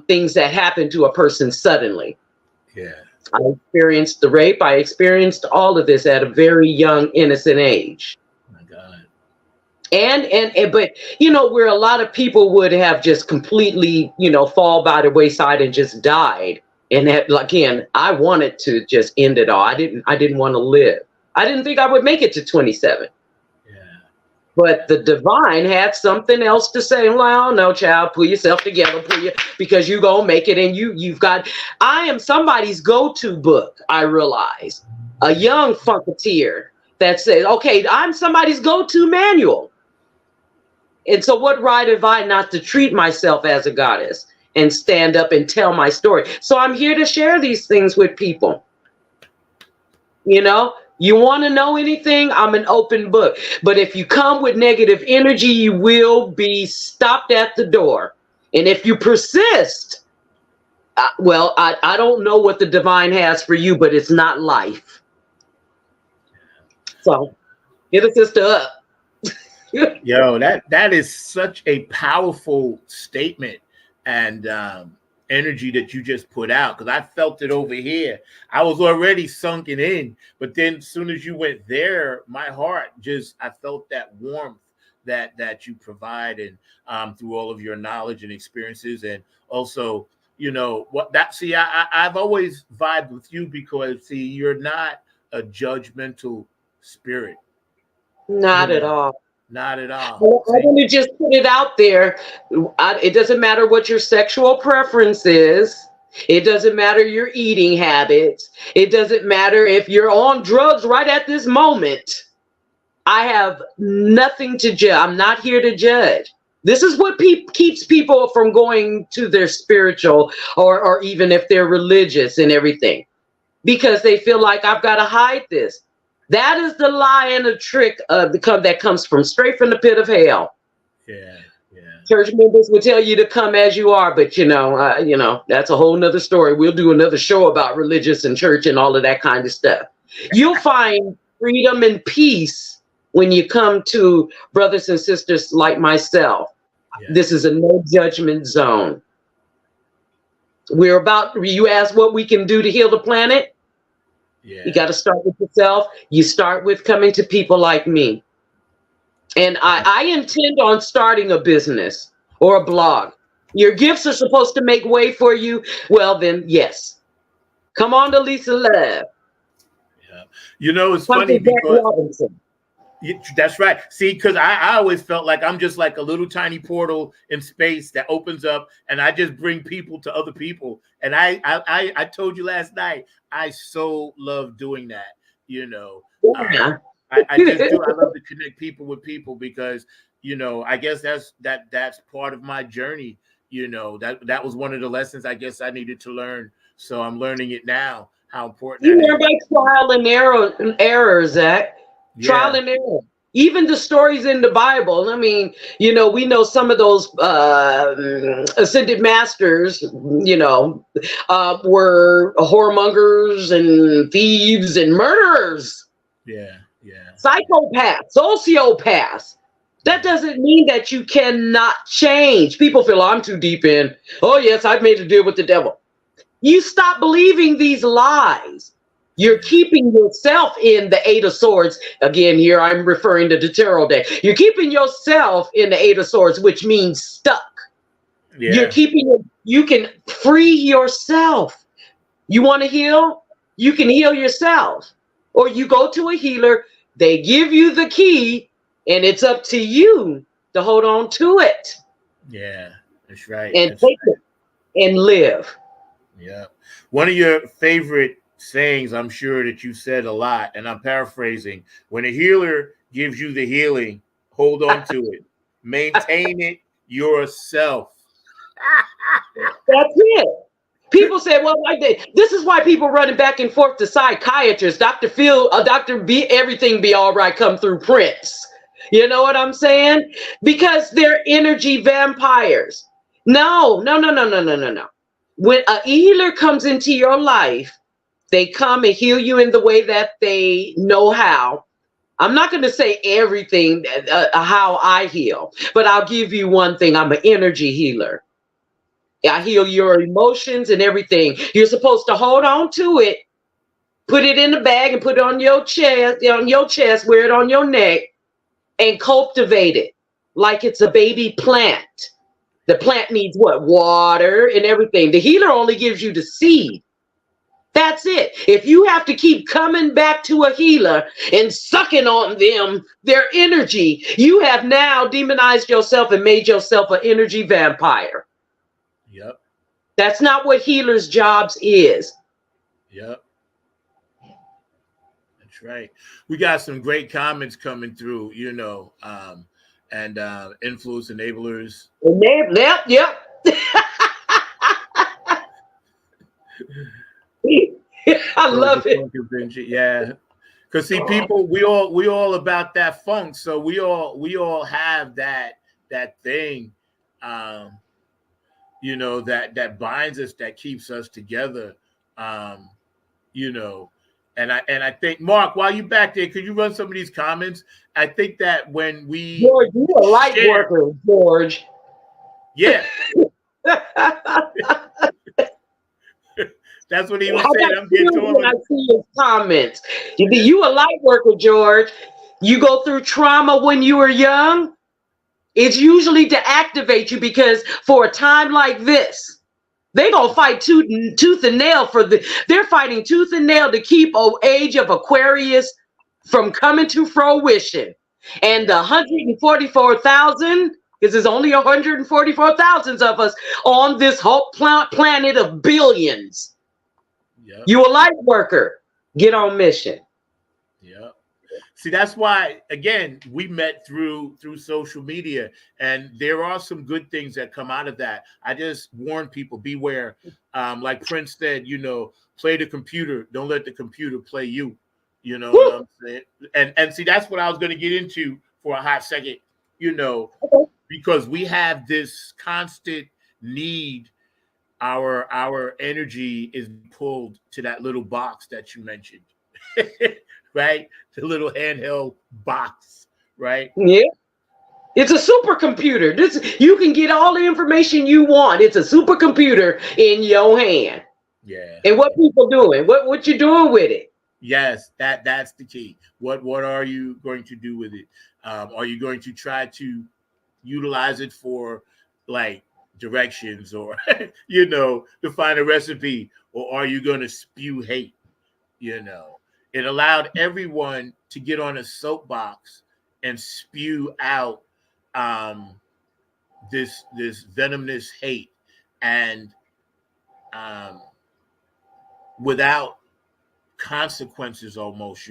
things that happen to a person suddenly. Yeah. I experienced the rape. I experienced all of this at a very young, innocent age. Oh my God. But where a lot of people would have just completely, fall by the wayside and just died. And that, again, I wanted to just end it all. I didn't want to live. I didn't think I would make it to 27. Yeah. But the divine had something else to say. Well, no, child, pull yourself together, because you gonna make it, and you've got. I am somebody's go-to book. I realize a young funketeer that says, "Okay, I'm somebody's go-to manual." And so, what right have I not to treat myself as a goddess and stand up and tell my story? So I'm here to share these things with people. You want to know anything? I'm an open book. But if you come with negative energy, you will be stopped at the door. And if you persist, I don't know what the divine has for you, but it's not life. So get a sister up. Yo, that is such a powerful statement and energy that you just put out, because I felt it over here. I was already sunken in, but then as soon as you went there, my heart I felt that warmth that you provide, and through all of your knowledge and experiences, and also I've always vibed with you because you're not a judgmental spirit. Not at all. Not at all. I want to just put it out there. It doesn't matter what your sexual preference is. It doesn't matter your eating habits. It doesn't matter if you're on drugs right at this moment. I have nothing to judge. I'm not here to judge. This is what keeps people from going to their spiritual or even if they're religious and everything, because they feel like I've got to hide this. That is the lie and the trick that comes straight from the pit of hell. Yeah. Church members will tell you to come as you are, but that's a whole nother story. We'll do another show about religious and church and all of that kind of stuff. You'll find freedom and peace when you come to brothers and sisters like myself. Yeah. This is a no judgment zone. You ask what we can do to heal the planet. Yeah. You got to start with yourself. You start with coming to people like me. And I intend on starting a business or a blog. Your gifts are supposed to make way for you. Well, then, yes. Come on to Lisa Love. Yeah. It's funny because that's right. See, because I always felt like I'm just like a little tiny portal in space that opens up, and I just bring people to other people. And I told you last night, I so love doing that. Yeah. I just do. I love to connect people with people because I guess that's part of my journey. That was one of the lessons I guess I needed to learn. So I'm learning it now. How important you learn by trial and error, Zach. Yeah. Trial and error. Even the stories in the Bible. I mean, we know some of those ascended masters, were whoremongers and thieves and murderers. Yeah. Psychopaths, sociopaths. That doesn't mean that you cannot change. People feel I'm too deep in. Oh, yes, I've made a deal with the devil. You stop believing these lies. You're keeping yourself in the Eight of Swords. Again, here I'm referring to the tarot deck. You're keeping yourself in the Eight of Swords, which means stuck. Yeah. You can free yourself. You want to heal? You can heal yourself. Or you go to a healer, they give you the key, and it's up to you to hold on to it. Yeah, that's right. And take it and live. Yeah. One of your favorite sayings, I'm sure that you said a lot, and I'm paraphrasing. When a healer gives you the healing, hold on to it. Maintain it yourself. That's it. People say, well, this is why people running back and forth to psychiatrists. Dr. Phil, Dr. B, everything be all right come through Prince. You know what I'm saying? Because they're energy vampires. No, no, no, no, no, no, no, no. When a healer comes into your life, they come and heal you in the way that they know how. I'm not going to say everything how I heal, but I'll give you one thing. I'm an energy healer. I heal your emotions and everything. You're supposed to hold on to it, put it in the bag and put it on your chest, wear it on your neck, and cultivate it like it's a baby plant. The plant needs what? Water and everything. The healer only gives you the seed. That's it. If you have to keep coming back to a healer and sucking on them, their energy, you have now demonized yourself and made yourself an energy vampire. Yep. That's not what healers' jobs is. Yep. That's right. We got some great comments coming through, and influence enablers. Yep. I love it. Yeah. Because see, people, we all about that funk. So we all have that thing, that binds us, that keeps us together. And I think, Mark, while you back there, could you run some of these comments? I think that when we George, you're a light worker, George. Yeah. That's what he was saying. I'm getting to him. When I see his comments. You a light worker, George. You go through trauma when you were young. It's usually to activate you, because for a time like this, they're going to fight tooth and nail they're fighting tooth and nail to keep age of Aquarius from coming to fruition. And the 144,000, because there's only 144,000 of us on this whole planet of billions. Yep. You a light worker. Get on mission. Yeah. See, that's why, again, we met through social media, and there are some good things that come out of that. I just warn people, beware. Like Prince said, play the computer. Don't let the computer play you. You know what I'm saying? And see, that's what I was going to get into for a hot second, because we have this constant need. Our energy is pulled to that little box that you mentioned, right? The little handheld box, right? Yeah. It's a supercomputer. You can get all the information you want. It's a supercomputer in your hand. Yeah. And what people doing? What you doing with it? Yes, that's the key. What are you going to do with it? Are you going to try to utilize it for like directions or to find a recipe, or are you going to spew hate? It allowed everyone to get on a soapbox and spew out this venomous hate, and without consequences almost,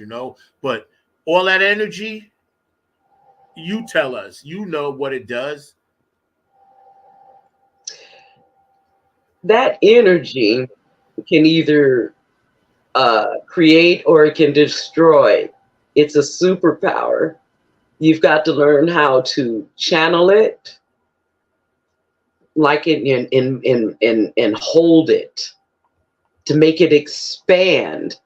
but all that energy, you tell us, what it does. That energy can either create or it can destroy. It's a superpower. You've got to learn how to channel it, like it and hold it, to make it expand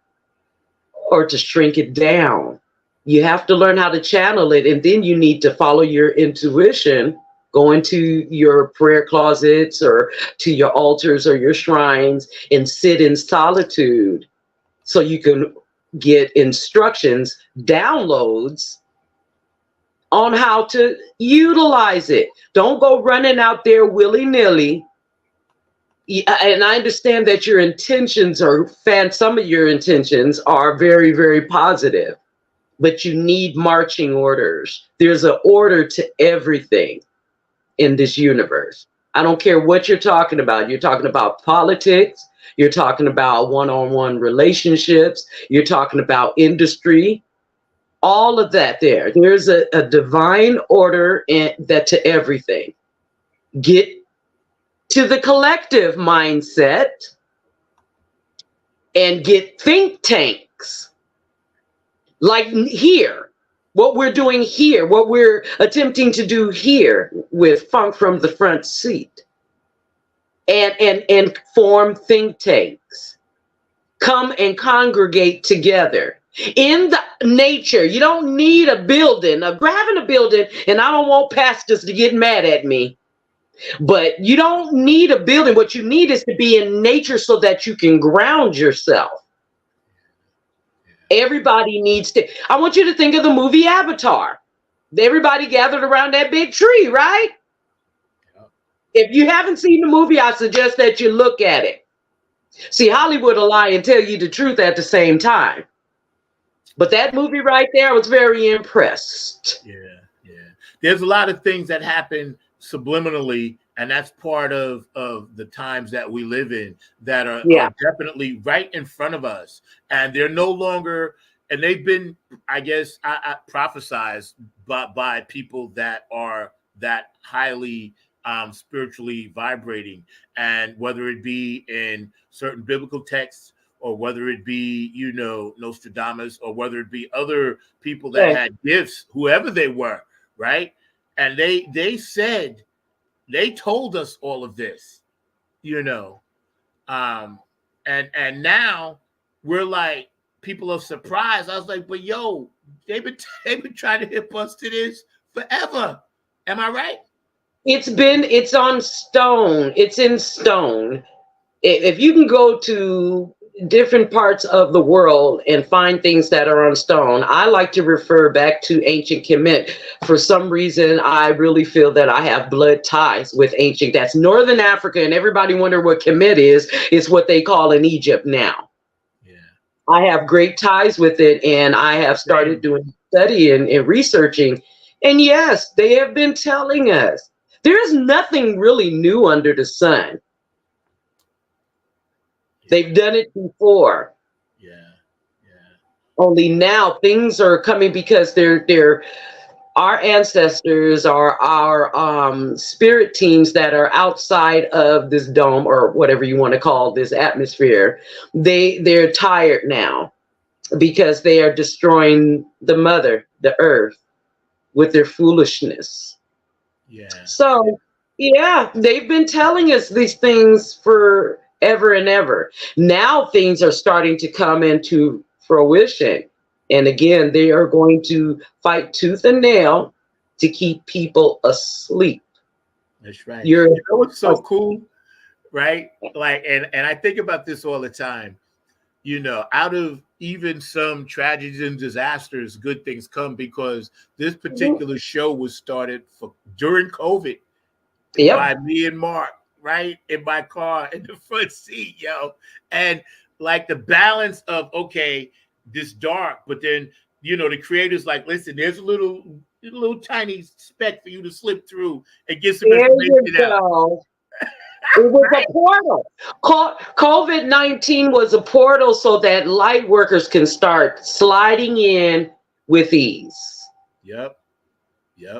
or to shrink it down. You have to learn how to channel it, and then you need to follow your intuition. Go into your prayer closets or to your altars or your shrines and sit in solitude so you can get instructions, downloads on how to utilize it. Don't go running out there willy-nilly. And I understand that your intentions some of your intentions are very, very positive, but you need marching orders. There's an order to everything in this universe. I don't care what you're talking about. You're talking about politics. You're talking about one-on-one relationships. You're talking about industry. All of that there. There's a divine order to everything. Get to the collective mindset and get think tanks like here. what we're doing here, what we're attempting to do here with Funk from the Front Seat, and form think tanks, come and congregate together in the nature. You don't need a building, having a building, and I don't want pastors to get mad at me, but you don't need a building. What you need is to be in nature so that you can ground yourself. Everybody needs to. I want you to think of the movie Avatar. Everybody gathered around that big tree, right? If you haven't seen the movie, I suggest that you look at it. See, Hollywood will lie and tell you the truth at the same time. But that movie right there, I was very impressed. Yeah. There's a lot of things that happen subliminally, and that's part of the times that we live in that are definitely right in front of us. And they're no longer, and they've been, I guess, I prophesized by people that are that highly spiritually vibrating, and whether it be in certain biblical texts, or whether it be, Nostradamus, or whether it be other people that had gifts, whoever they were, right? And they said, they told us all of this, and now we're like, people are surprised. I was like, but yo, they've been trying to hip us to this forever. Am I right? It's on stone. It's in stone. If you can go to different parts of the world and find things that are on stone, I like to refer back to ancient Kemet. For some reason, I really feel that I have blood ties with ancient. That's Northern Africa, and everybody wonder what Kemet is. It's what they call in Egypt now. Yeah, I have great ties with it, and I have started doing study and researching. And yes, they have been telling us there's nothing really new under the sun. They've done it before. Yeah. Only now things are coming because they're our ancestors are our spirit teams that are outside of this dome, or whatever you want to call this atmosphere. They're tired now because they are destroying the mother, the earth, with their foolishness. Yeah. So they've been telling us these things for ever and ever. Now things are starting to come into fruition. And again, they are going to fight tooth and nail to keep people asleep. That's right. You know what's so cool, right? Like, and I think about this all the time. Out of even some tragedies and disasters, good things come, because this particular show was started during COVID by me and Mark, right? In my car in the front seat, yo. And like the balance of, okay, this dark, but then, the creator's like, listen, there's a little tiny speck for you to slip through and get some information out. It was a portal. COVID-19 was a portal so that light workers can start sliding in with ease. Yep.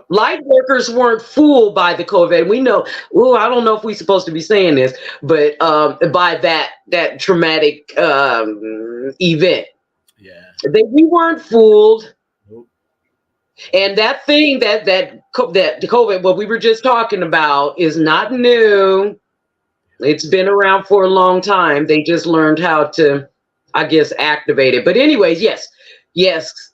Light workers weren't fooled by the COVID. We know, I don't know if we're supposed to be saying this, but by that traumatic event. Yeah. We weren't fooled. Nope. And that thing that COVID, what we were just talking about, is not new. It's been around for a long time. They just learned how to, I guess, activate it. But anyways, yes,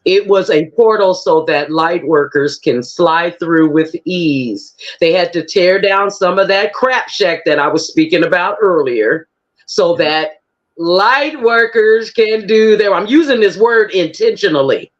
it was a portal so that light workers can slide through with ease. They had to tear down some of that crap shack that I was speaking about earlier so that light workers can do their, I'm using this word intentionally.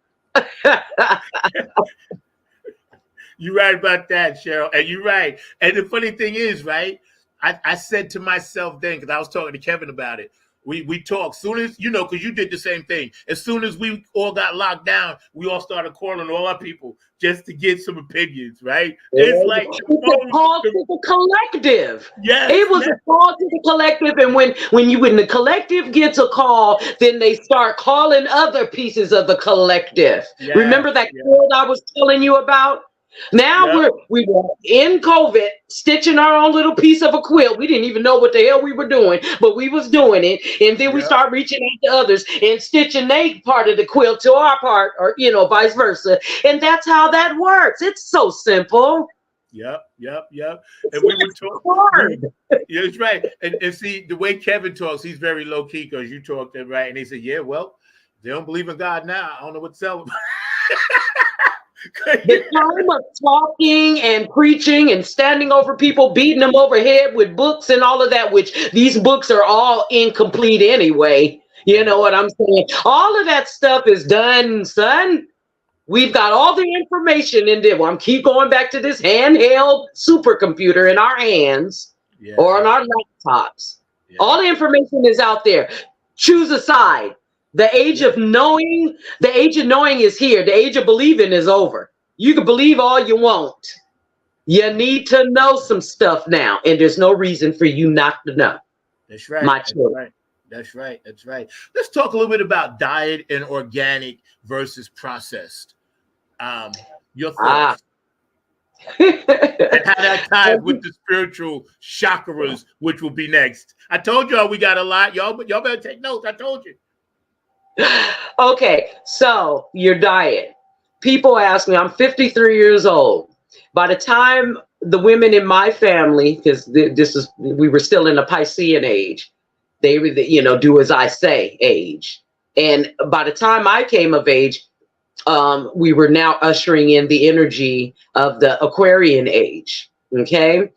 You're right about that, Cheryl. And you're right. And the funny thing is, right, I said to myself then, because I was talking to Kevin about it, we talked soon as, because you did the same thing. As soon as we all got locked down, we all started calling all our people just to get some opinions, right? It's like a call to the collective. Yes, it was a call to the collective, and when the collective gets a call, then they start calling other pieces of the collective. Remember that quote I was telling you about? Now Yep. we were in COVID, stitching our own little piece of a quilt. We didn't even know what the hell we were doing, but we was doing it. And then we Yep. start reaching out to others and stitching their part of the quilt to our part, or vice versa. And that's how that works. It's so simple. Yep. And we were talking. Yeah, that's right. And see, the way Kevin talks, he's very low key because you talked it right. And he said, "Yeah, well, they don't believe in God now. I don't know what to tell them." The time of talking and preaching and standing over people, beating them over head with books and all of that, which these books are all incomplete anyway. You know what I'm saying? All of that stuff is done, son. We've got all the information in there. Well, I'm keep going back to this handheld supercomputer in our hands or on our laptops. Yeah. All the information is out there. Choose a side. The age of knowing is here. The age of believing is over. You can believe all you want. You need to know some stuff now, and there's no reason for you not to know. That's right. That's right. Let's talk a little bit about diet and organic versus processed. Your thoughts. And how that ties with the spiritual chakras, which will be next. I told y'all we got a lot. Y'all better take notes. I told you. Okay, so your diet. People ask me, I'm 53 years old. By the time the women in my family, because we were still in the Piscean age, they were do as I say age. And by the time I came of age, we were now ushering in the energy of the Aquarian age. Okay.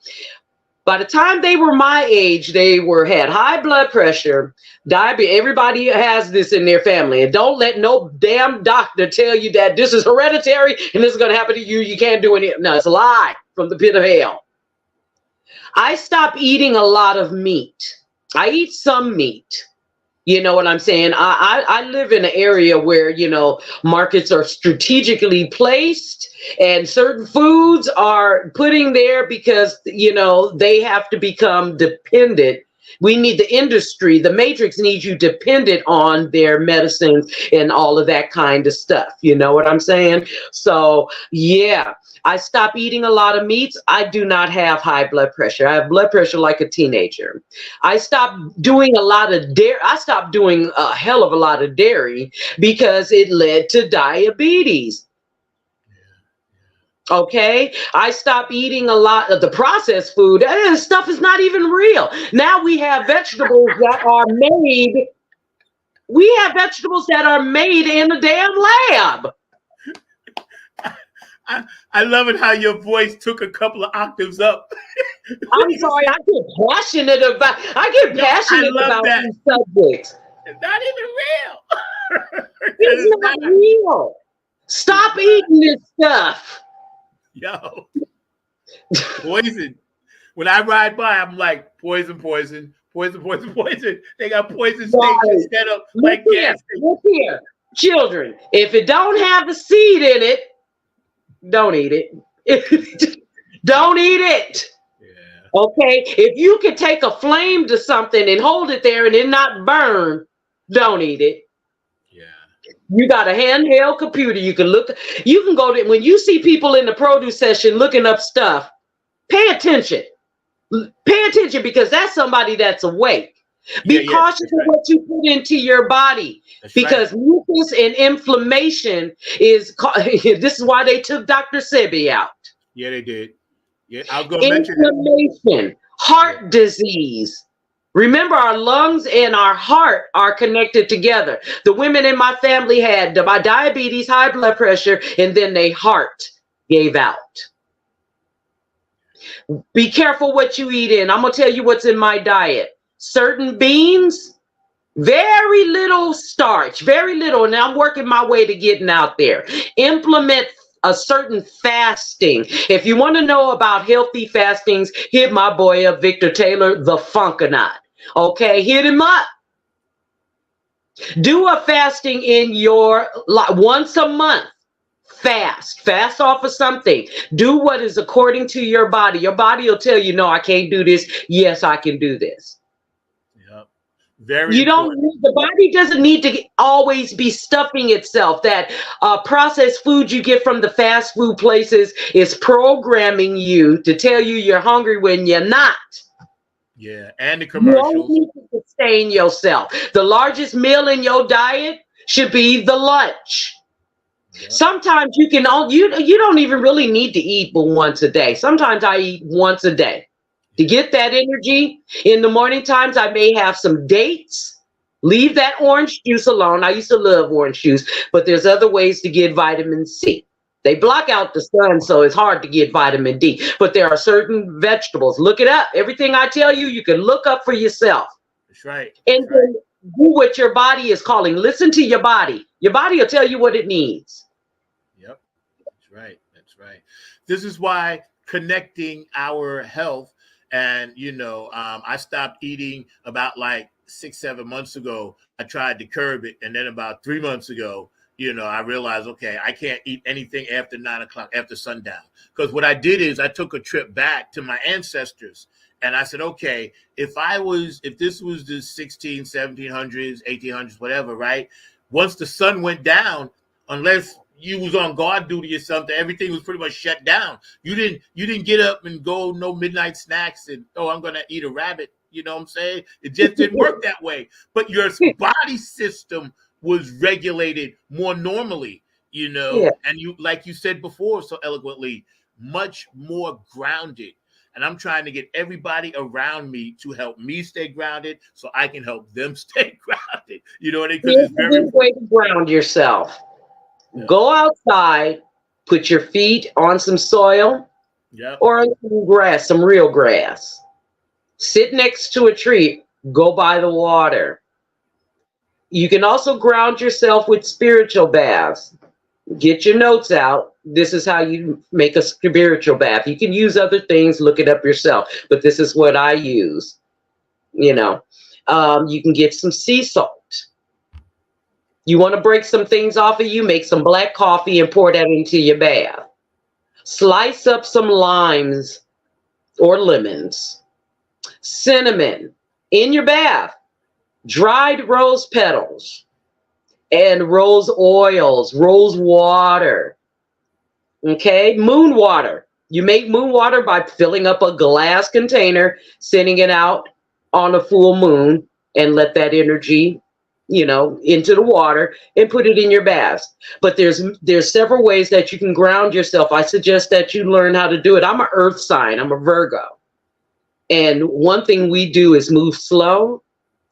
By the time they were my age, they had high blood pressure, diabetes. Everybody has this in their family. And don't let no damn doctor tell you that this is hereditary and this is going to happen to you. You can't do anything. No, it's a lie from the pit of hell. I stopped eating a lot of meat. I eat some meat. You know what I'm saying? I live in an area where, markets are strategically placed and certain foods are putting there because, they have to become dependent. We need the industry. The matrix needs you dependent on their medicines and all of that kind of stuff. You know what I'm saying? So, yeah. I stopped eating a lot of meats. I do not have high blood pressure. I have blood pressure like a teenager. I stopped doing a lot of dairy. I stopped doing a hell of a lot of dairy because it led to diabetes. Okay. I stopped eating a lot of the processed food. That stuff is not even real. Now we have vegetables that are made. We have vegetables that are made in a damn lab. I love it how your voice took a couple of octaves up. I'm sorry, I get passionate about these subjects. It's not even real. It's not real. Stop eating this stuff. Yo. Poison. When I ride by, I'm like, poison. They got poison stations set up like gas. Look here. Children, if it don't have a seed in it, don't eat it. Don't eat it. Yeah. Okay. If you can take a flame to something and hold it there and it not burn, don't eat it. Yeah. You got a handheld computer. You can go to, when you see people in the produce session looking up stuff, pay attention. Pay attention because that's somebody that's awake. Be cautious of what you put into your body because mucus and inflammation is. This is why they took Dr. Sebi out. Yeah, they did. Yeah, I'll go inflammation, heart disease. Remember, our lungs and our heart are connected together. The women in my family had diabetes, high blood pressure, and then their heart gave out. Be careful what you eat in. I'm gonna tell you what's in my diet. Certain beans, very little starch, very little. And I'm working my way to getting out there. Implement a certain fasting. If you want to know about healthy fastings, hit my boy up, Victor Taylor, the Funkonaut. Okay, hit him up. Do a fasting in your once a month. Fast off of something. Do what is according to your body. Your body will tell you, no, I can't do this. Yes, I can do this. Very You don't important. need, the body doesn't need to always be stuffing itself. That processed food you get from the fast food places is programming you to tell you you're hungry when you're not. Yeah, and the You only commercials. need to sustain yourself. The largest meal in your diet should be the lunch. Yep. Sometimes you can you don't even really need to eat but once a day. Sometimes I eat once a day. To get that energy in the morning times, I may have some dates. Leave that orange juice alone. I used to love orange juice, but there's other ways to get vitamin C. They block out the sun, so it's hard to get vitamin D. But there are certain vegetables. Look it up. Everything I tell you, you can look up for yourself. That's right. And That's right. then do what your body is calling. Listen to your body. Your body will tell you what it needs. Yep. That's right. That's right. This is why connecting our health and, I stopped eating about like 6-7 months ago. I tried to curb it. And then about 3 months ago, I realized, okay, I can't eat anything after 9 o'clock, after sundown. Because what I did is I took a trip back to my ancestors. And I said, okay, if this was the 1700s, 1800s, whatever, right? Once the sun went down, unless you was on guard duty or something, everything was pretty much shut down. You didn't get up and go no midnight snacks and, I'm going to eat a rabbit. You know what I'm saying? It just didn't work that way. But your body system was regulated more normally, Yeah. and you, like you said before so eloquently, much more grounded. And I'm trying to get everybody around me to help me stay grounded so I can help them stay grounded. You know what I mean? Because Here's it's a very good way to ground yourself. Yeah. Go outside, put your feet on some soil Yep. or on some grass, some real grass. Sit next to a tree. Go by the water. You can also ground yourself with spiritual baths. Get your notes out. This is how you make a spiritual bath. You can use other things, look it up yourself, but this is what I use. You can get some sea salt. You want to break some things off of you, make some black coffee and pour that into your bath. Slice up some limes or lemons. Cinnamon in your bath. Dried rose petals and rose oils, rose water. Okay, moon water. You make moon water by filling up a glass container, sending it out on a full moon, and let that energy, into the water and put it in your bath. But there's several ways that you can ground yourself. I suggest that you learn how to do it. I'm an earth sign. I'm a Virgo. And one thing we do is move slow,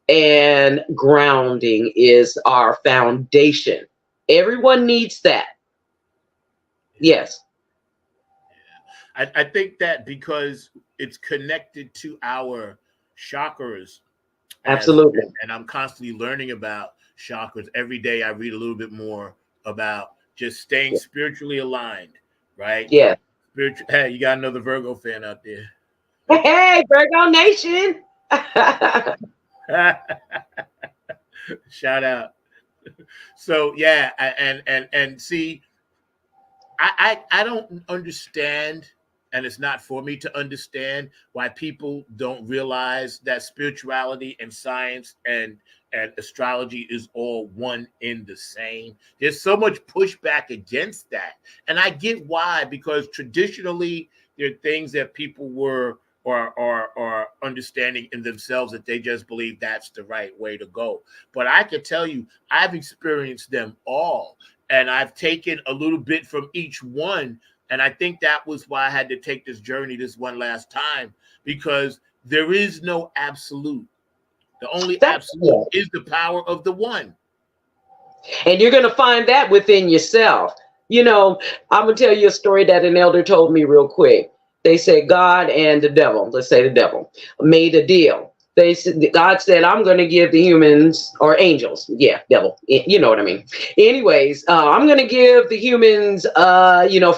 and grounding is our foundation. Everyone needs that. Yes. I think that because it's connected to our chakras. Absolutely. And I'm constantly learning about chakras. Every day I read a little bit more about just staying spiritually aligned, right? Yeah. Hey, you got another Virgo fan out there. Hey, Virgo Nation. Shout out. So yeah, and see, I don't understand, and it's not for me to understand why people don't realize that spirituality and science and astrology is all one in the same. There's so much pushback against that. And I get why, because traditionally there are things that people were or understanding in themselves that they just believe that's the right way to go. But I can tell you, I've experienced them all, and I've taken a little bit from each one. And I think that was why I had to take this journey this one last time, because there is no absolute. The only absolute is the power of the one. And you're going to find that within yourself. I'm going to tell you a story that an elder told me real quick. They said God and the devil, let's say the devil, made a deal. God said, I'm going to give the humans, or angels, devil, you know what I mean. Anyways, I'm going to give the humans,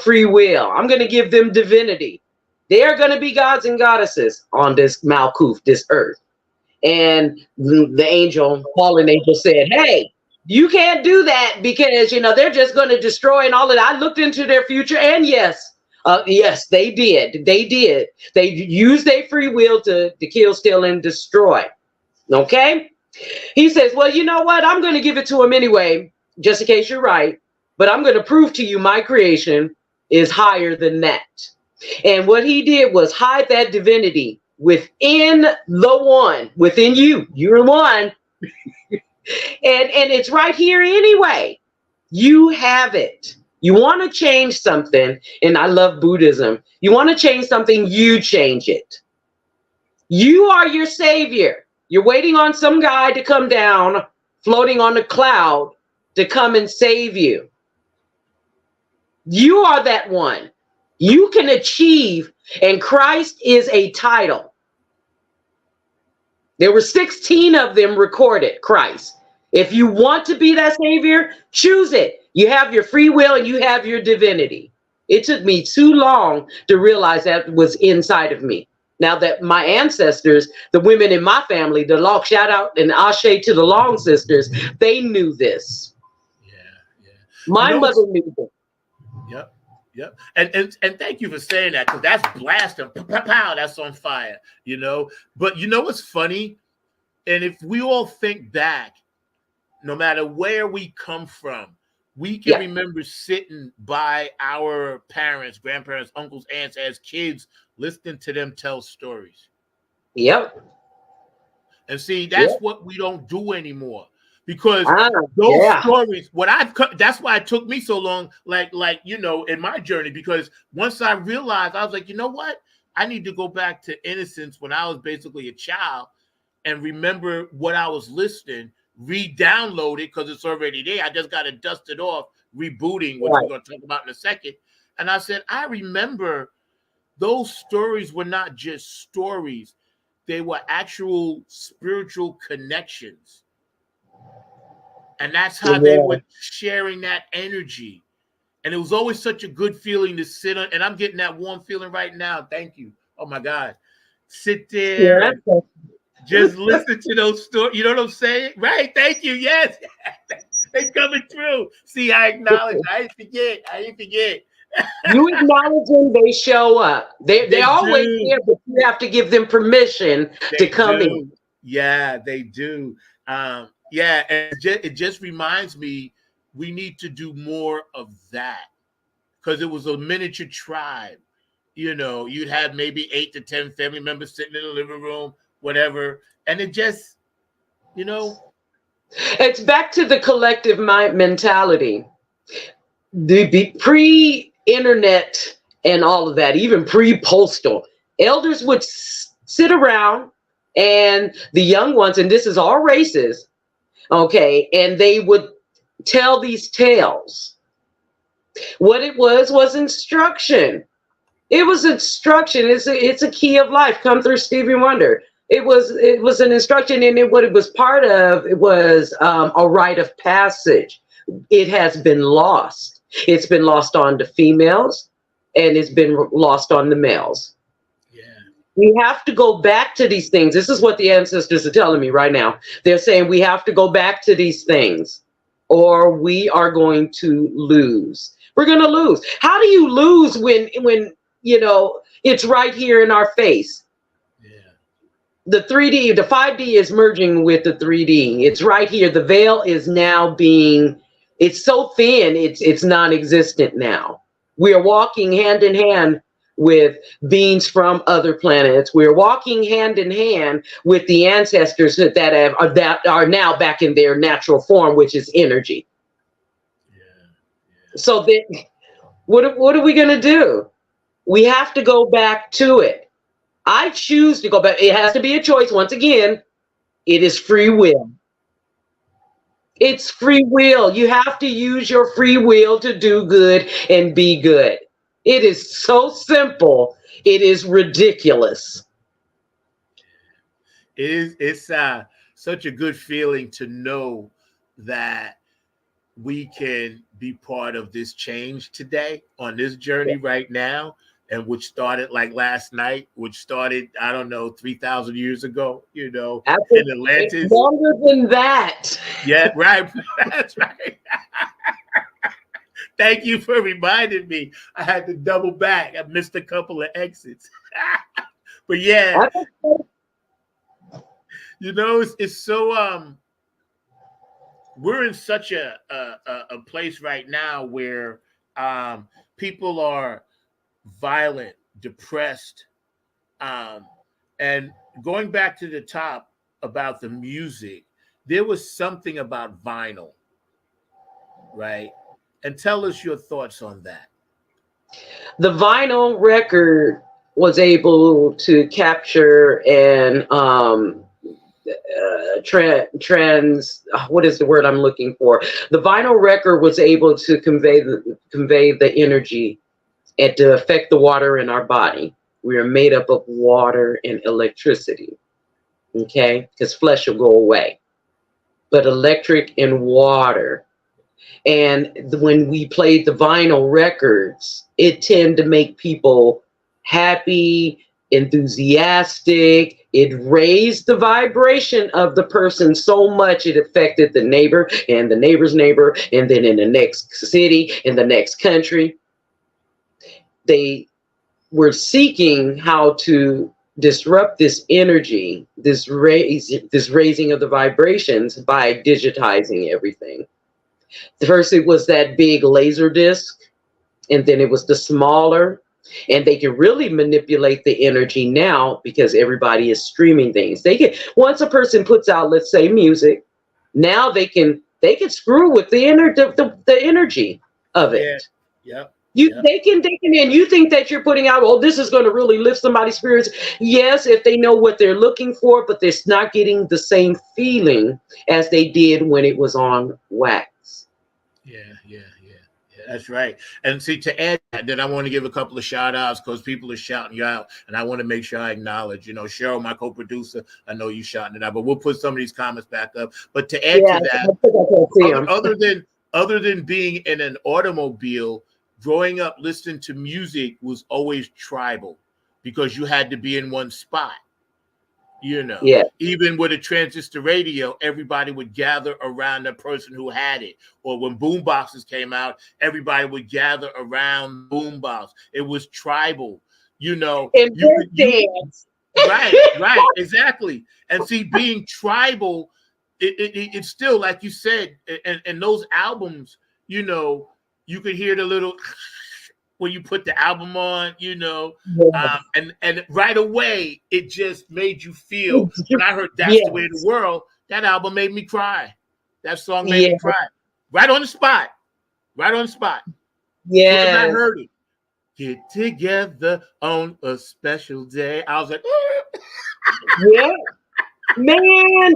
free will. I'm going to give them divinity. They're going to be gods and goddesses on this Malkuth, this earth. And the fallen angel said, hey, you can't do that because, they're just going to destroy and all of that. I looked into their future, and yes, they did. They used their free will to kill, steal, and destroy. Okay? He says, well, you know what? I'm going to give it to him anyway, just in case you're right. But I'm going to prove to you my creation is higher than that. And what he did was hide that divinity within the one, within you. You're one. And it's right here anyway. You have it. You want to change something, and I love Buddhism. You want to change something, you change it. You are your savior. You're waiting on some guy to come down, floating on a cloud, to come and save you. You are that one. You can achieve, and Christ is a title. There were 16 of them recorded, Christ. If you want to be that savior, choose it. You have your free will and you have your divinity. It took me too long to realize that was inside of me. Now that my ancestors, the women in my family, the Long, shout out and ashe to the Long sisters, they knew this. Yeah. My mother knew this. Yep. Yep. And thank you for saying that, because that's blasting. Pow, that's on fire, you know. But you know what's funny? And if we all think back, no matter where we come from, we can remember sitting by our parents, grandparents, uncles, aunts as kids, listening to them tell stories. Yep. And see, that's what we don't do anymore. Because those stories, that's why it took me so long, like, you know, in my journey, because once I realized, I was like, you know what? I need to go back to innocence when I was basically a child and remember what I was listening, re-download it because it's already there. I just got to dust it off, rebooting, which we're going to talk about in a second. And I said, I remember those stories were not just stories. They were actual spiritual connections. And that's how they were sharing that energy. And it was always such a good feeling to sit on. And I'm getting that warm feeling right now. Thank you. Oh, my God. Sit there and just listen to those stories. You know what I'm saying? Right. Thank you. Yes. They're coming through. See, I acknowledge. I didn't forget. You acknowledge them, they show up. They're always there, but you have to give them permission to come in. Yeah, they do. And it just reminds me we need to do more of that, because it was a miniature tribe. You know, you'd have maybe 8 to 10 family members sitting in the living room, whatever, and it just, you know, it's back to the collective mind mentality. The pre-internet and all of that, even pre-postal, elders would sit around, and the young ones, and this is all races, okay, and they would tell these tales. What it was instruction. It was instruction. It's a key of life. Come through Stevie Wonder. It was an instruction, and what it was part of, it was a rite of passage. It has been lost. It's been lost on the females, and it's been lost on the males. Yeah. We have to go back to these things. This is what the ancestors are telling me right now. They're saying we have to go back to these things, or we are going to lose. We're going to lose. How do you lose when you know it's right here in our face? The 3D, the 5D is merging with the 3D. It's right here. The veil is now it's so thin, it's non-existent now. We are walking hand in hand with beings from other planets. We're walking hand in hand with the ancestors that are now back in their natural form, which is energy. So then, what are we going to do? We have to go back to it. I choose to go back. It has to be a choice. Once again, it is free will. It's free will. You have to use your free will to do good and be good. It is so simple. It is ridiculous. It's such a good feeling to know that we can be part of this change today on this journey right now. And which started like last night, which started, I don't know, 3,000 years ago, you know, in Atlantis. It's longer than that. Yeah, right. That's right. Thank you for reminding me. I had to double back. I missed a couple of exits. But yeah. You know, it's so we're in such a place right now where people are violent, depressed, and going back to the top about the music, there was something about vinyl, right? And tell us your thoughts on that. The vinyl record was able to capture and what is the word I'm looking for? The vinyl record was able to convey the energy and to affect the water in our body. We are made up of water and electricity, okay? Because flesh will go away, but electric and water. And when we played the vinyl records, it tended to make people happy, enthusiastic. It raised the vibration of the person so much it affected the neighbor and the neighbor's neighbor, and then in the next city, in the next country. They were seeking how to disrupt this energy, this raising of the vibrations by digitizing everything. First, it was that big laser disc, and then it was the smaller. And they can really manipulate the energy now because everybody is streaming things. They can, once a person puts out, let's say, music, now they can screw with the energy of it. Yeah. They can, and you think that you're putting out, oh, this is going to really lift somebody's spirits. Yes, if they know what they're looking for, but they're not getting the same feeling as they did when it was on wax. Yeah, that's right. And see, to add that, then I want to give a couple of shout outs because people are shouting you out, and I want to make sure I acknowledge, Cheryl, my co-producer, I know you shouting it out, but we'll put some of these comments back up. But to add to that, other than being in an automobile, growing up listening to music was always tribal because you had to be in one spot. Even with a transistor radio, everybody would gather around the person who had it. Or when boom boxes came out, everybody would gather around boom box. It was tribal, Right, exactly. And see, being tribal, it's still like you said, and those albums, you could hear the little when you put the album on, and right away it just made you feel. When I heard That's the Way of the World, that album made me cry. That song made me cry. Right on the spot. Yeah. When I heard it, get together on a special day, I was like, yeah, man.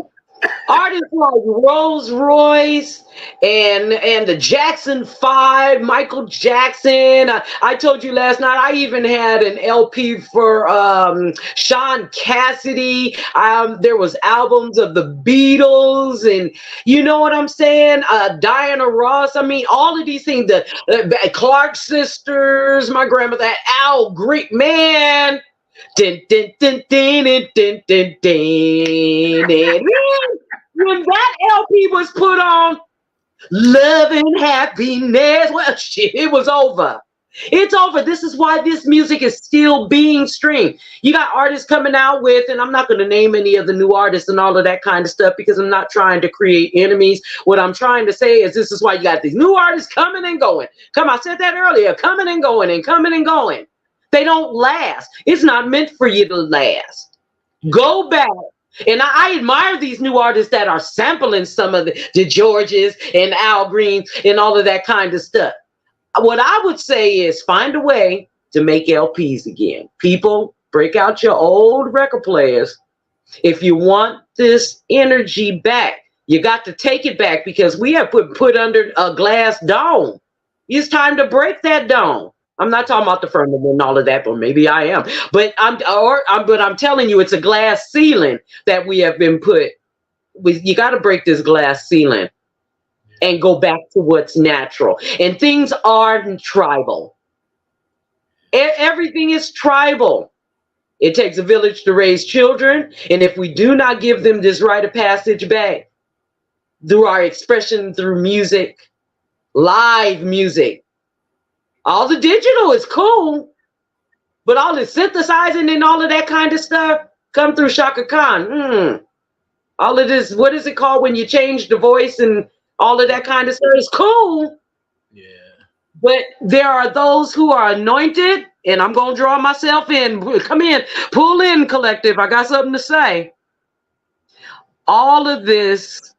Artists like Rolls Royce and the Jackson 5, Michael Jackson. I told you last night, I even had an LP for Sean Cassidy. There was albums of the Beatles, and you know what I'm saying? Diana Ross. I mean, all of these things. The Clark sisters, my grandmother, Al Green, man. Din, din, din, din, din, din, din, din. When that LP was put on, Love and Happiness, well, shit, it was over. It's over. This is why this music is still being streamed. You got artists coming out with, and I'm not going to name any of the new artists and all of that kind of stuff because I'm not trying to create enemies. What I'm trying to say is this is why you got these new artists coming and going. I said that earlier, coming and going and coming and going. They don't last. It's not meant for you to last. Go back. And I admire these new artists that are sampling some of the Georges and Al Greens and all of that kind of stuff. What I would say is find a way to make LPs again. People, break out your old record players. If you want this energy back, you got to take it back because we have put under a glass dome. It's time to break that dome. I'm not talking about the firmament and all of that, but maybe I am. But I'm telling you, it's a glass ceiling that we have been put. You got to break this glass ceiling and go back to what's natural. And things are tribal. Everything is tribal. It takes a village to raise children, and if we do not give them this rite of passage back through our expression, through music, live music. All the digital is cool, but all the synthesizing and all of that kind of stuff come through Shaka Khan. All of this, what is it called when you change the voice and all of that kind of stuff? It's cool. Yeah. But there are those who are anointed, and I'm going to draw myself in. Come in, pull in, collective. I got something to say. All of this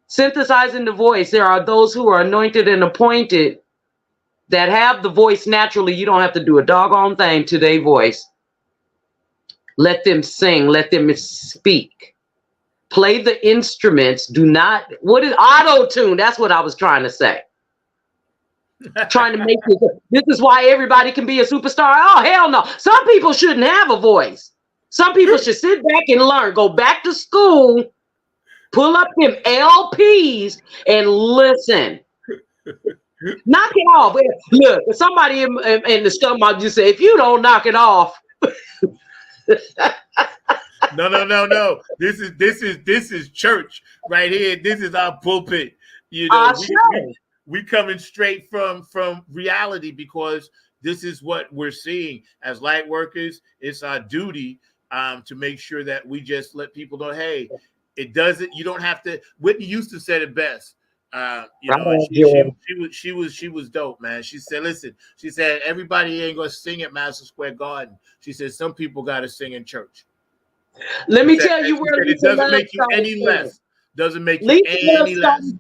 synthesizing the voice, there are those who are anointed and appointed that have the voice naturally. You don't have to do a doggone thing to their voice. Let them sing, let them speak. Play the instruments. Do not, what is auto-tune? That's what I was trying to say. Trying to make this is why everybody can be a superstar. Oh, hell no. Some people shouldn't have a voice. Some people should sit back and learn, go back to school, pull up them LPs and listen. Knock it off. Look, somebody in the stomach just say, if you don't knock it off. No. This is church right here. This is our pulpit. You know, we coming straight from reality, because this is what we're seeing as light workers. It's our duty to make sure that we just let people know, hey, it doesn't. You don't have to. Whitney Houston said it best. She was dope, man. She said, listen, she said, everybody ain't gonna sing at Madison Square Garden. She said, some people gotta sing in church. Let me tell you where it doesn't make you any less. Doesn't make you any less.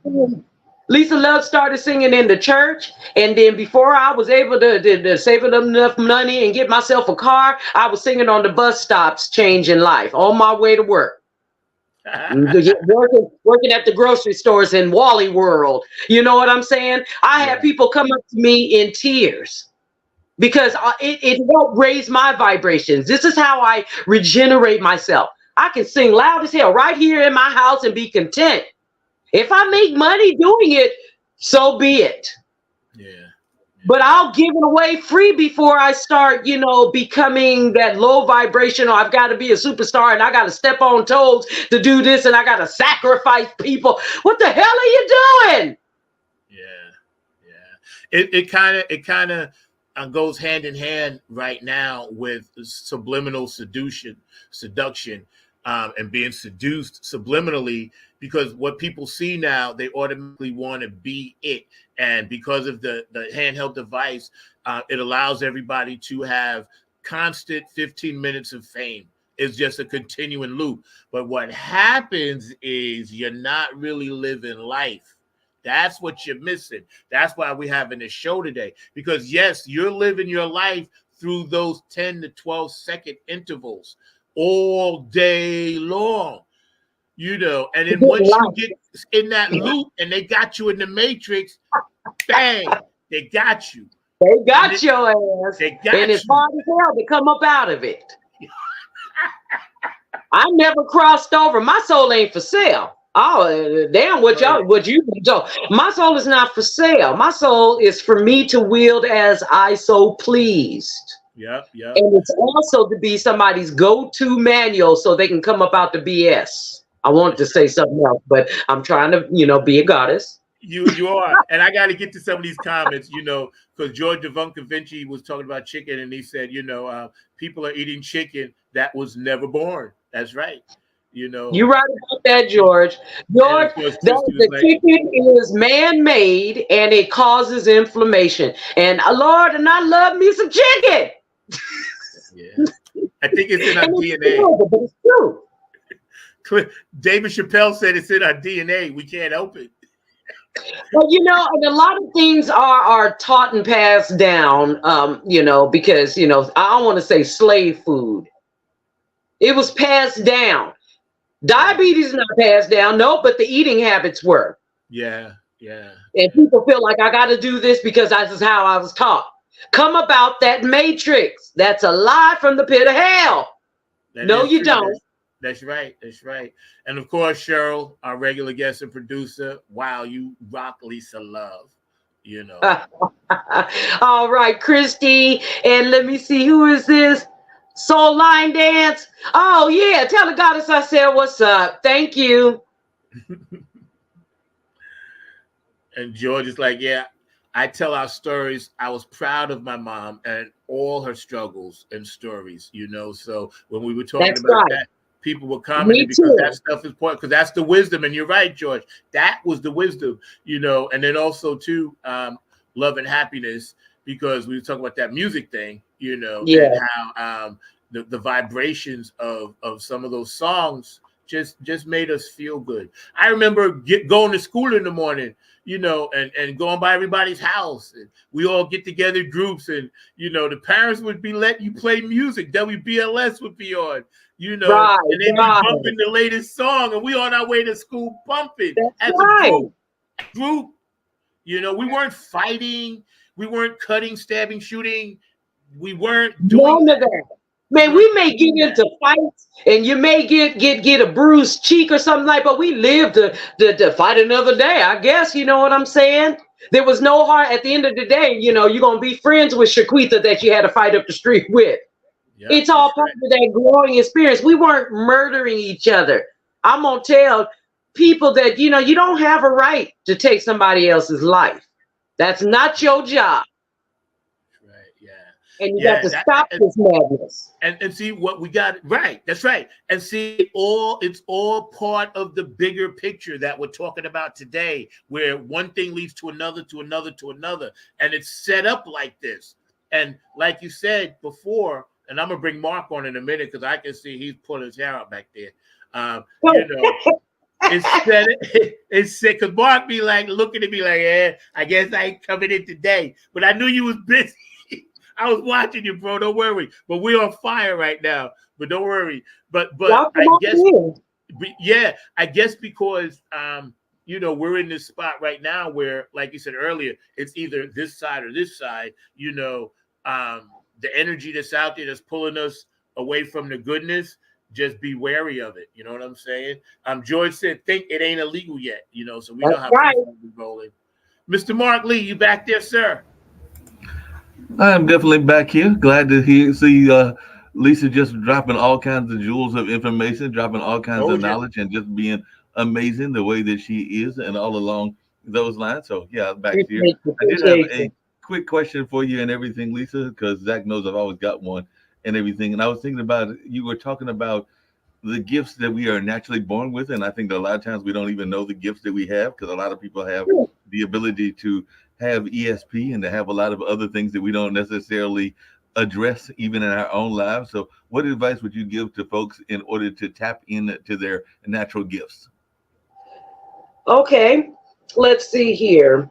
Lisa Love started singing in the church, and then before I was able to save enough money and get myself a car, I was singing on the bus stops, changing life on my way to work. working at the grocery stores in Wally World. You know what I'm saying? I had people come up to me in tears because it helped raise my vibrations. This is how I regenerate myself. I can sing loud as hell right here in my house and be content. If I make money doing it, so be it. Yeah. But I'll give it away free before I start, becoming that low vibration, or I've got to be a superstar and I got to step on toes to do this and I got to sacrifice people. What the hell are you doing? Yeah. It kind of goes hand in hand right now with subliminal seduction, and being seduced subliminally, because what people see now, they automatically want to be it. And because of the handheld device, it allows everybody to have constant 15 minutes of fame. It's just a continuing loop. But what happens is you're not really living life. That's what you're missing. That's why we're having this show today. Because yes, you're living your life through those 10 to 12 second intervals all day long. And then once you get in that loop and they got you in the matrix, bang, they got you. They got your ass. They got and it's hard as hell to come up out of it. I never crossed over. My soul ain't for sale. Oh, damn, what you do. My soul is not for sale. My soul is for me to wield as I so pleased. Yep. And it's also to be somebody's go-to manual so they can come up out the BS. I wanted to say something else, but I'm trying to, be a goddess. You are. And I got to get to some of these comments, because George Devonka Vinci was talking about chicken, and he said, people are eating chicken that was never born. That's right. You're right about that, George. The chicken is man-made, and it causes inflammation. And Lord, and I love me some chicken. Yeah. I think it's in our DNA. But it's true. David Chappelle said it's in our DNA. We can't help it. Well, and a lot of things are taught and passed down, because, I don't want to say slave food. It was passed down. Diabetes not passed down, no, but the eating habits were. Yeah. And people feel like I got to do this because this is how I was taught. Come about that matrix. That's a lie from the pit of hell. No, you don't. That's right. And of course, Cheryl, our regular guest and producer. Wow, you rock Lisa Love. All right, Christy. And let me see, who is this? Soul Line Dance. Oh, yeah. Tell the goddess I said what's up. Thank you. And George is like, yeah, I tell our stories. I was proud of my mom and all her struggles and stories, So when we were talking that, people were commenting Me because that too. stuff is important, because that's the wisdom. And you're right, George. That was the wisdom, and then also too, love and happiness, because we were talking about that music thing, and Yeah. how the vibrations of some of those songs just made us feel good. I remember going to school in the morning, and going by everybody's house, and we all get together groups, and the parents would be letting you play music. WBLS would be on, Right, and they'd be right. bumping the latest song, and we on our way to school bumping That's as a right. group. We weren't fighting, we weren't cutting, stabbing, shooting, we weren't doing None of that. Man, we may get into fights and you may get a bruised cheek or something like, but we live to fight another day, I guess. You know what I'm saying? There was no heart at the end of the day. You're going to be friends with Shaquita that you had to fight up the street with. Yep, It's all that's part right. of that growing experience. We weren't murdering each other. I'm going to tell people that, you don't have a right to take somebody else's life. That's not your job. Right, yeah. And you got Yeah, to stop this madness. and see what we got right. That's right. And see, it's all part of the bigger picture that we're talking about today, where one thing leads to another, to another, to another, and it's set up like this. And like you said before, and I'm gonna bring Mark on in a minute, because I can see he's pulling his hair out back there. It's sick, because Mark be like looking at me like, I guess I ain't coming in today, but I knew you was busy. I was watching you, bro. Don't worry. But we're on fire right now. But don't worry. But I guess, I guess because we're in this spot right now where, like you said earlier, it's either this side or this side. The energy that's out there that's pulling us away from the goodness. Just be wary of it. You know what I'm saying? George said, think it ain't illegal yet. So we know how people be rolling. Mr. Mark Lee, you back there, sir? I'm definitely back here. Glad to see Lisa just dropping all kinds of jewels of information, dropping all kinds of knowledge, and just being amazing the way that she is, and all along those lines. So yeah, back here. I did have a quick question for you and everything, Lisa, because Zach knows I've always got one and everything. And I was thinking about, you were talking about the gifts that we are naturally born with, and I think that a lot of times we don't even know the gifts that we have, because a lot of people have the ability to have ESP and to have a lot of other things that we don't necessarily address even in our own lives. So what advice would you give to folks in order to tap into their natural gifts? Okay, let's see here.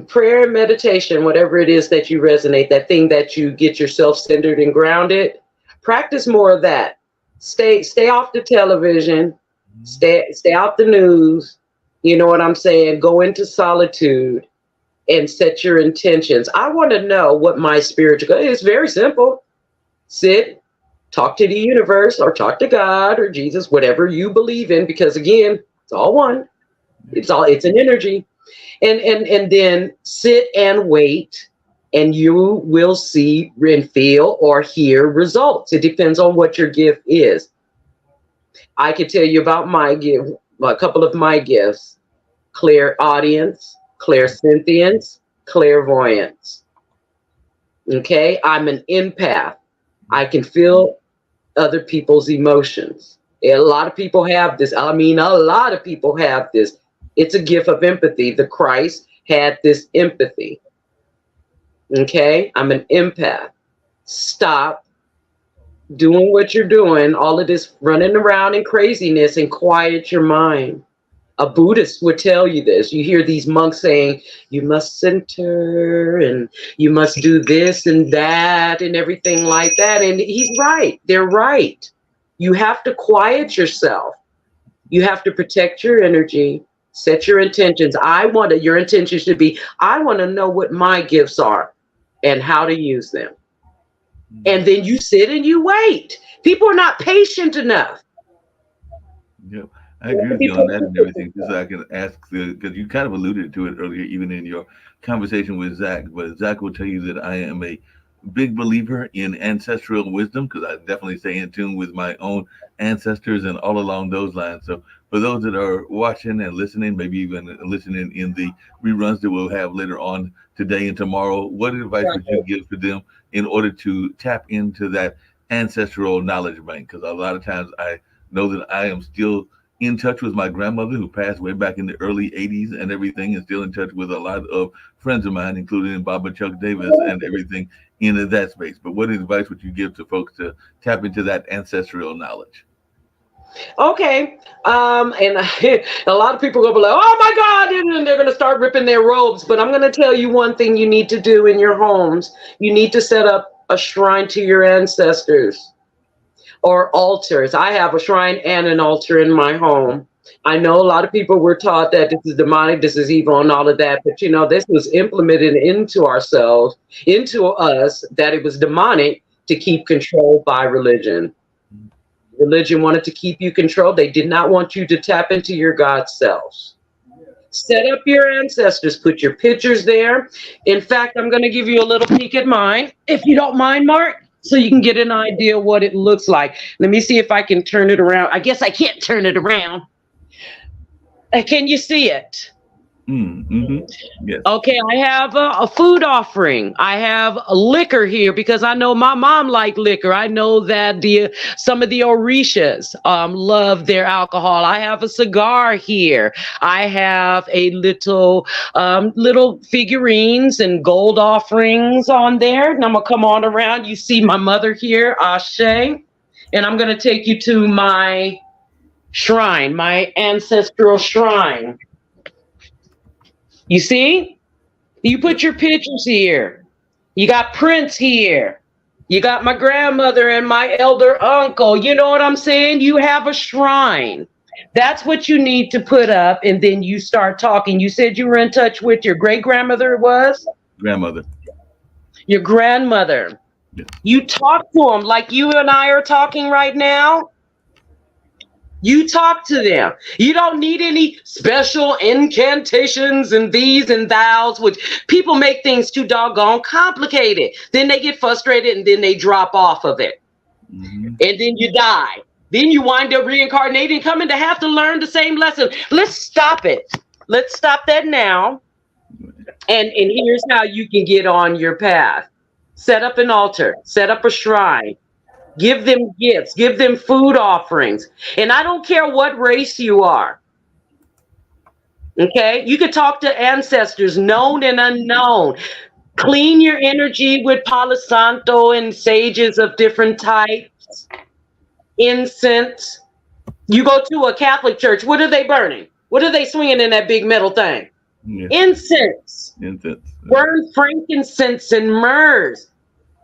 Prayer and meditation, whatever it is that you resonate, that thing that you get yourself centered and grounded, practice more of that. Stay off the television, stay off the news. You know what I'm saying? Go into solitude and set your intentions. I want to know what my spiritual, it's very simple. Sit, talk to the universe, or talk to God or Jesus, whatever you believe in, because again, it's all one. It's an energy. And then sit and wait, and you will see and feel or hear results. It depends on what your gift is. I could tell you about my gift, a couple of my gifts: clairaudience, clairsentience, clairvoyance. Okay, I'm an empath. I can feel other people's emotions. A lot of people have this. I mean, a lot of people have this. It's a gift of empathy. The Christ had this empathy. Okay, I'm an empath. Stop doing what you're doing, all of this running around and craziness, and quiet your mind. A Buddhist would tell you this. You hear these monks saying, you must center and you must do this and that and everything like that. And he's right. They're right. You have to quiet yourself. You have to protect your energy, set your intentions. Your intentions should be, I want to know what my gifts are and how to use them. And then you sit and you wait. People are not patient enough. Yeah, I agree with you on that and everything. Just so I can ask, because you kind of alluded to it earlier, even in your conversation with Zach. But Zach will tell you that I am a big believer in ancestral wisdom, because I definitely stay in tune with my own ancestors and all along those lines. So for those that are watching and listening, maybe even listening in the reruns that we'll have later on today and tomorrow, what advice would you give to them in order to tap into that ancestral knowledge bank? Because a lot of times I know that I am still in touch with my grandmother who passed way back in the early 80s and everything, and still in touch with a lot of friends of mine, including Baba Chuck Davis and everything in that space. But what advice would you give to folks to tap into that ancestral knowledge? Okay. And a lot of people go be like, oh my God, and they're going to start ripping their robes. But I'm going to tell you one thing you need to do in your homes. You need to set up a shrine to your ancestors or altars. I have a shrine and an altar in my home. I know a lot of people were taught that this is demonic, this is evil, and all of that. But, this was implemented into ourselves, into us, that it was demonic to keep control by religion. Religion wanted to keep you controlled. They did not want you to tap into your God selves. Set up your ancestors, put your pictures there. In fact, I'm going to give you a little peek at mine, if you don't mind, Mark, so you can get an idea what it looks like. Let me see if I can turn it around. I guess I can't turn it around. Can you see it? Mm-hmm. Yes. Okay, I have a food offering. I have a liquor here because I know my mom liked liquor. I know that some of the Orishas love their alcohol. I have a cigar here. I have a little figurines and gold offerings on there. And I'm gonna come on around. You see my mother here, Ashe, and I'm gonna take you to my shrine, my ancestral shrine. You see? You put your pictures here. You got Prince here. You got my grandmother and my elder uncle. You know what I'm saying? You have a shrine. That's what you need to put up, and then you start talking. You said you were in touch with your great-grandmother, Grandmother. Your grandmother. Yes. You talk to them like you and I are talking right now. You talk to them. You don't need any special incantations and these and thous, which people make things too doggone complicated. Then they get frustrated and then they drop off of it. Mm-hmm. And then you die. Then you wind up reincarnating, coming to have to learn the same lesson. Let's stop it. Let's stop that now. And here's how you can get on your path. Set up an altar. Set up a shrine. Give them gifts, give them food offerings. And I don't care what race you are. Okay? You could talk to ancestors, known and unknown. Clean your energy with Palo Santo and sages of different types. Incense. You go to a Catholic church, what are they burning? What are they swinging in that big metal thing? Yeah. Incense. Burn frankincense and myrrhs.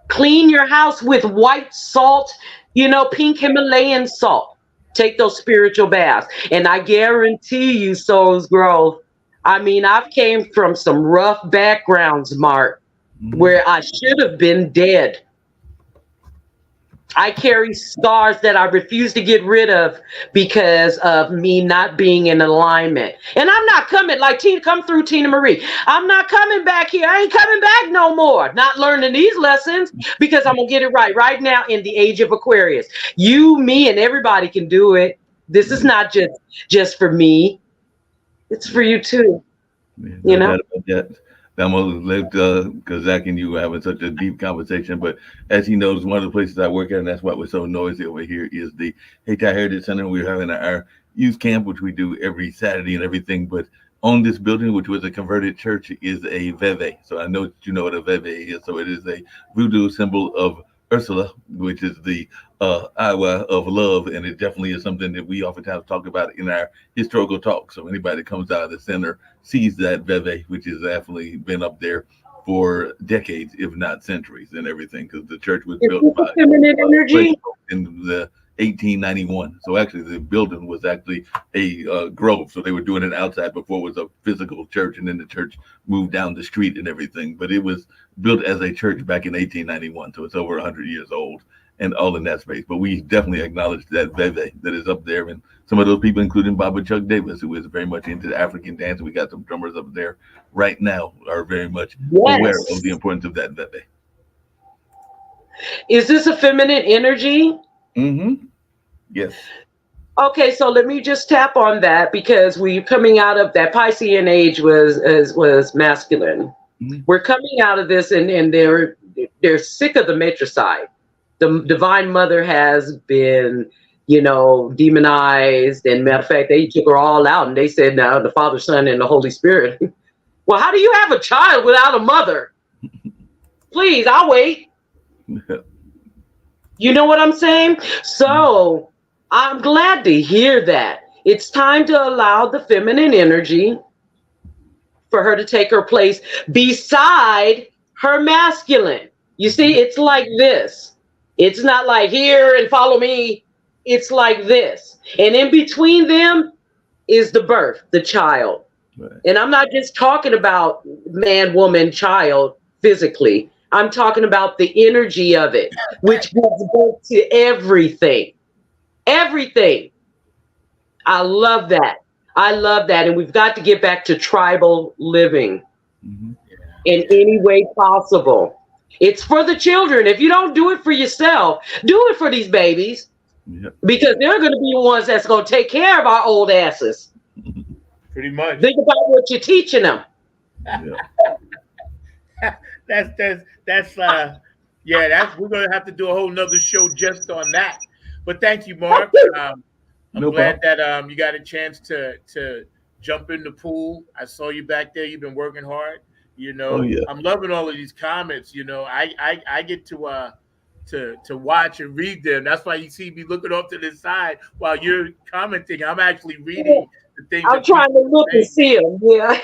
Clean your house with white salt, pink Himalayan salt. Take those spiritual baths. And I guarantee you souls growth. I mean, I've came from some rough backgrounds, Mark, where I should have been dead. I carry scars that I refuse to get rid of because of me not being in alignment. And I'm not coming like come through Tina Marie. I'm not coming back here. I ain't coming back no more. Not learning these lessons because I'm going to get it right now in the age of Aquarius. You, me, and everybody can do it. This is not just for me. It's for you too. I'm going to let because Zach and you were having such a deep conversation. But as he knows, one of the places I work at, and that's why we're so noisy over here, is the Hayti Heritage Center. We're having our youth camp, which we do every Saturday and everything. But on this building, which was a converted church, is a veve. So I know that you know what a veve is. So it is a voodoo symbol of Ursula, which is the Iowa of love, and it definitely is something that we oftentimes talk about in our historical talk. So anybody that comes out of the center sees that veve, which has definitely been up there for decades, if not centuries, and everything, because the church was built by in the 1891. So actually, the building was actually a grove. So they were doing it outside before it was a physical church, and then the church moved down the street and everything. But it was built as a church back in 1891, so it's over 100 years old and all in that space. But we definitely acknowledge that veve that is up there, and some of those people, including Baba Chuck Davis, who is very much into the African dance. We got some drummers up there right now are very much aware of the importance of that veve. Is this a feminine energy? Mm-hmm. Yes. Okay, so let me just tap on that because we're coming out of that Piscean age was masculine. Mm-hmm. We're coming out of this, and they're sick of the matricide. The Divine Mother has been demonized. And matter of fact, they took her all out and they said, now the Father, Son, and the Holy Spirit. Well, how do you have a child without a mother? Please, I'll wait. You know what I'm saying? So I'm glad to hear that. It's time to allow the feminine energy for her to take her place beside her masculine. You see, it's like this. It's not like here and follow me. It's like this. And in between them is the birth, the child. Right. And I'm not just talking about man, woman, child physically. I'm talking about the energy of it, which gives birth to everything. Everything. I love that. I love that. And we've got to get back to tribal living in any way possible. It's for the children. If you don't do it for yourself, do it for these babies. Yep. Because they're going to be the ones that's going to take care of our old asses. Pretty much. Think about what you're teaching them. That's we're gonna have to do a whole nother show just on that. But thank you, Mark. I'm glad that you got a chance to jump in the pool. I saw you back there. You've been working hard. I'm loving all of these comments. I get to watch and read them. That's why you see me looking off to the side while you're commenting. I'm actually reading the things. I'm trying to look and see them. Yeah.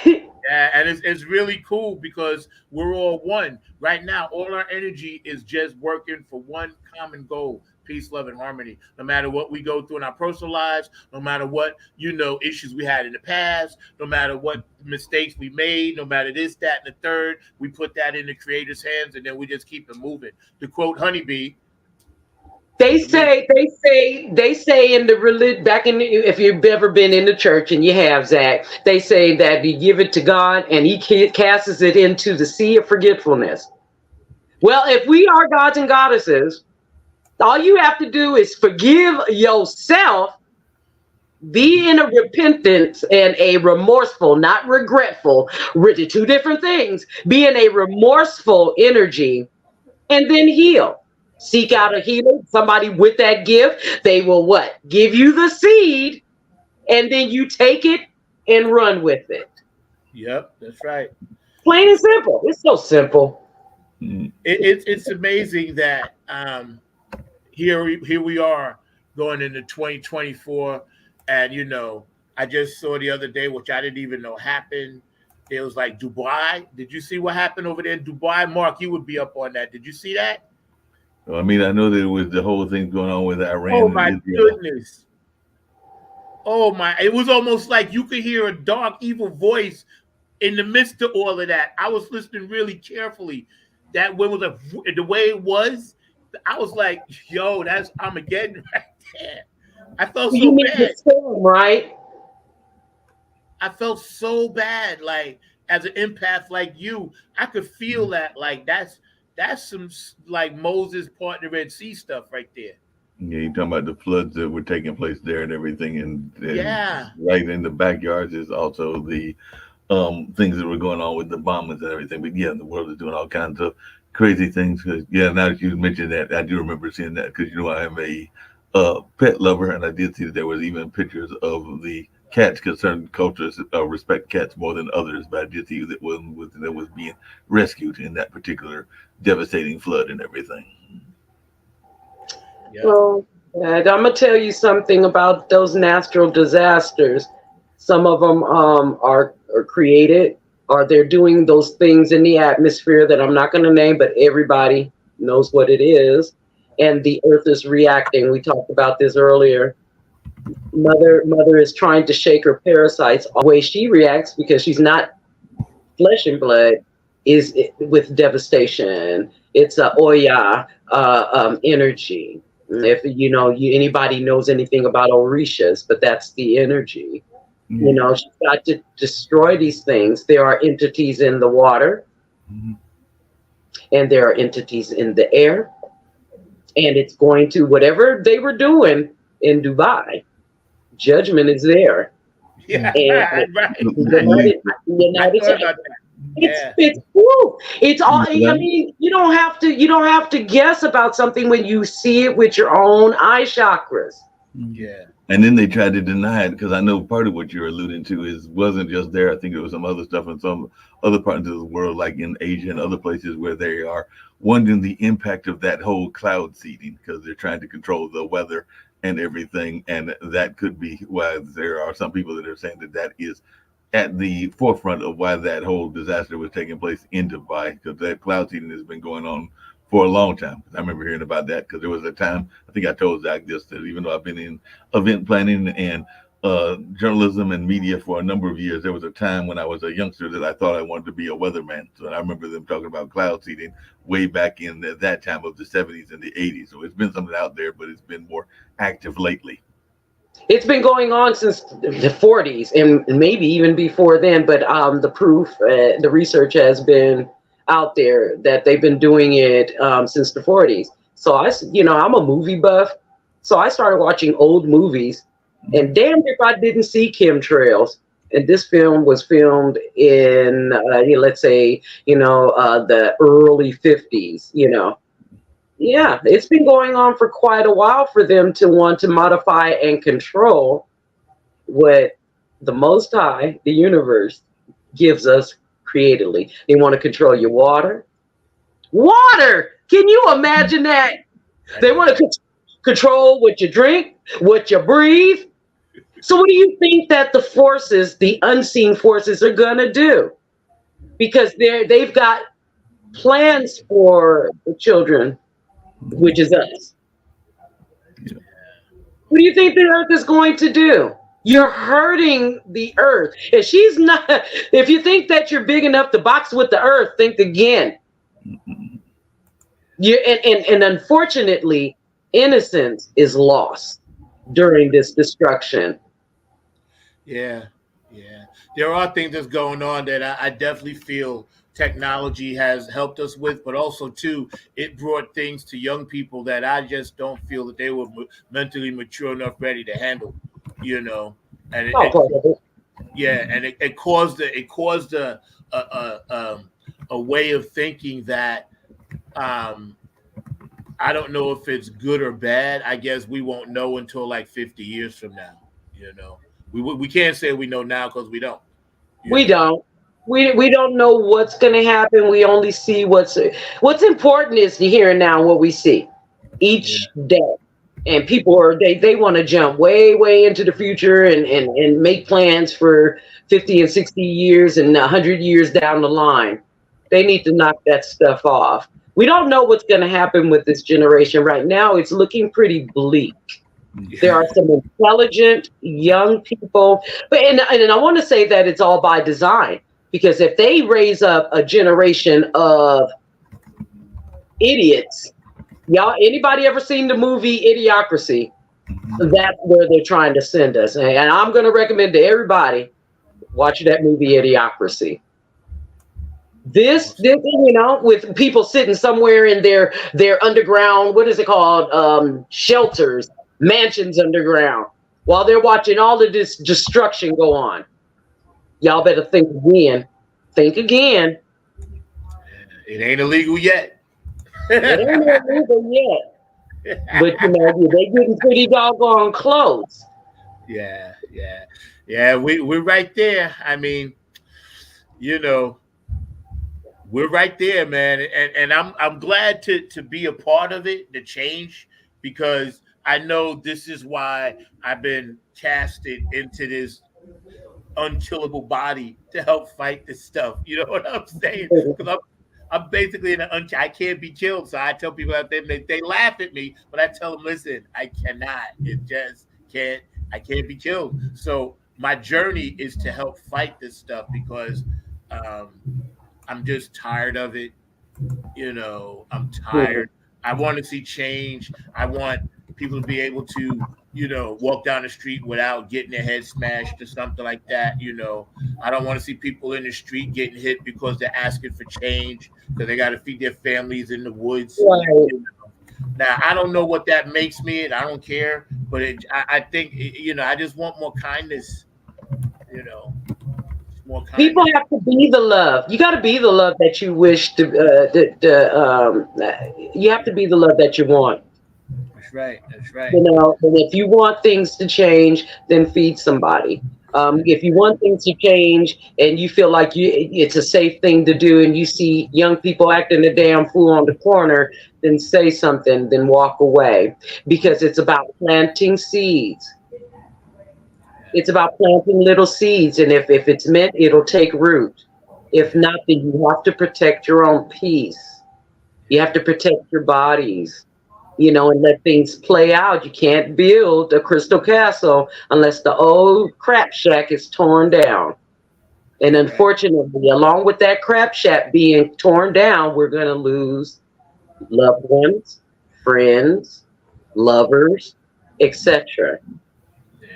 Yeah, and it's really cool because we're all one. Right now, all our energy is just working for one common goal: peace, love, and harmony. No matter what we go through in our personal lives, no matter what, issues we had in the past, no matter what mistakes we made, no matter this, that, and the third, we put that in the Creator's hands, and then we just keep it moving. To quote Honeybee, They say in the religion, if you've ever been in the church, and you have, Zach, they say that you give it to God and he casts it into the sea of forgetfulness. Well, if we are gods and goddesses, all you have to do is forgive yourself, be in a repentance and a remorseful, not regretful, two different things, be in a remorseful energy, and then heal. Seek out a healer, somebody with that gift. They will what? Give you the seed, and then you take it and run with it. Yep, that's right. Plain and simple. It's so simple. It's amazing that here we are going into 2024, and I just saw the other day, which I didn't even know happened. It was like Dubai. Did you see what happened over there in Dubai? Mark, you would be up on that. Did you see that? I mean, I know that it was the whole thing going on with Iran. Oh my goodness! Oh my! It was almost like you could hear a dark, evil voice in the midst of all of that. I was listening really carefully. That when was the way it was, I was like, "Yo, that's Armageddon right there." I felt so bad. The storm, right? I felt so bad. Like as an empath, like you, I could feel that. Like that's some like Moses part in the Red Sea stuff right there. Yeah, you're talking about the floods that were taking place there and everything, and right in the backyards is also the things that were going on with the bombings and everything. But yeah, the world is doing all kinds of crazy things. Cause now that you mentioned that, I do remember seeing that because I am a pet lover, and I did see that there was even pictures of the cats, because certain cultures respect cats more than others. But I did see that was being rescued in that particular devastating flood and everything. Yeah. Well, I'm gonna tell you something about those natural disasters. Some of them are created, or they're doing those things in the atmosphere that I'm not going to name, but everybody knows what it is, and the earth is reacting. We talked about this earlier. Mother is trying to shake her parasites. The way she reacts, because she's not flesh and blood, is with devastation. It's a Oya energy. If anybody knows anything about Orishas, but that's the energy. Mm-hmm. She's got to destroy these things. There are entities in the water, and there are entities in the air, and it's going to, whatever they were doing in Dubai, judgment is there. Yeah, and right. It's all. I mean, you don't have to guess about something when you see it with your own eye chakras. Yeah. And then they tried to deny it, because I know part of what you're alluding to wasn't just there. I think there was some other stuff in some other parts of the world, like in Asia and other places, where they are wondering the impact of that whole cloud seeding, because they're trying to control the weather and everything. And that could be why there are some people that are saying that is at the forefront of why that whole disaster was taking place in Dubai, because that cloud seeding has been going on for a long time. I remember hearing about that, because there was a time, I think I told Zach this, that even though I've been in event planning and journalism and media for a number of years, there was a time when I was a youngster that I thought I wanted to be a weatherman. So I remember them talking about cloud seeding way back in that time of the 70s and the 80s. So it's been something out there, but it's been more active lately. It's been going on since the 40s and maybe even before then, but the proof, the research has been out there that they've been doing it since the 40s. So I'm a movie buff, so I started watching old movies, and damned if I didn't see chemtrails. And this film was filmed in, let's say, the early 50s. Yeah, it's been going on for quite a while for them to want to modify and control what the Most High, the universe, gives us creatively. They want to control your water. Water! Can you imagine that? They want to control what you drink, what you breathe. So what do you think that the forces, the unseen forces, are going to do? Because they've got plans for the children, which is us. Yeah. What do you think the earth is going to do? You're hurting the earth. If you think that you're big enough to box with the earth, think again. And unfortunately, innocence is lost during this destruction. Yeah. There are things that's going on that I definitely feel technology has helped us with, but also too, it brought things to young people that I just don't feel that they were mentally mature enough, ready to handle. And it caused a way of thinking that I don't know if it's good or bad. I guess we won't know until like 50 years from now. We can't say we know now because we don't. We don't. We don't know what's going to happen. We only see what's important is the here and now, what we see each day. And people they want to jump way into the future and make plans for 50 and 60 years and 100 years down the line. They need to knock that stuff off. We don't know what's going to happen with this generation right now. It's looking pretty bleak. There are some intelligent young people, and I want to say that it's all by design, because if they raise up a generation of idiots, anybody ever seen the movie Idiocracy? That's where they're trying to send us, and I'm going to recommend to everybody watch that movie Idiocracy. This, with people sitting somewhere in their underground, what is it called? Shelters. Mansions underground, while they're watching all of this destruction go on. Y'all better think again. Think again. It ain't illegal yet. It ain't illegal yet. But they getting pretty doggone close. Yeah. We're right there. I mean, we're right there, man. And I'm glad to be a part of it, the change, because I know this is why I've been casted into this unkillable body to help fight this stuff. You know what I'm saying? Because I'm basically I can't be killed. So I tell people out there, they laugh at me, but I tell them, listen, I cannot. It just can't. I can't be killed. So my journey is to help fight this stuff, because I'm just tired of it. I'm tired. I want to see change. I want people to be able to, walk down the street without getting their head smashed or something like that. I don't want to see people in the street getting hit because they're asking for change, because they got to feed their families in the woods. Right. Now, I don't know what that makes me, and I don't care, but I think, I just want more kindness, more kindness. People have to be the love. You got to be the love that you wish to, you have to be the love that you want. right. That's right. You know, and if you want things to change, then feed somebody. If you want things to change and you feel like it's a safe thing to do, and you see young people acting a damn fool on the corner, then say something, then walk away, because it's about planting seeds. It's about planting little seeds, and if it's meant, it'll take root. If not, then you have to protect your own peace. You have to protect your bodies, you know, and let things play out. You can't build a crystal castle unless the old crap shack is torn down. And unfortunately, along with that crap shack being torn down, we're going to lose loved ones, friends, lovers, etc. Yeah,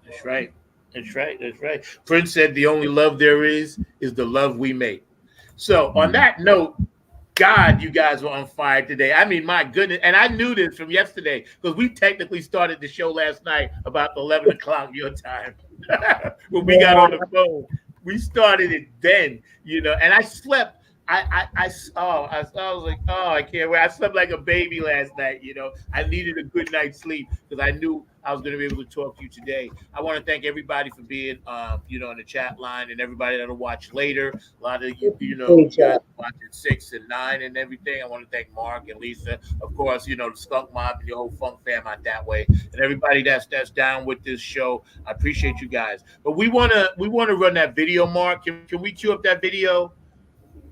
that's right. That's right. That's right. Prince said the only love there is the love we make. So on that note, God, you guys were on fire today. I mean, my goodness. And I knew this from yesterday because we technically started the show last night about 11 o'clock your time. When we got on the phone, we started it then, you know, and I slept. I was like, oh, I can't wait. I slept like a baby last night, you know. I needed a good night's sleep because I knew I was going to be able to talk to you today. I want to thank everybody for being, you know, in the chat line, and everybody that'll watch later. A lot of you, you know, you guys watching 6 and 9 and everything. I want to thank Mark and Lisa, of course, you know, the Skunk Mob and your whole Funk fam out that way, and everybody that's down with this show. I appreciate you guys. But we want to run that video, Mark. Can we cue up that video?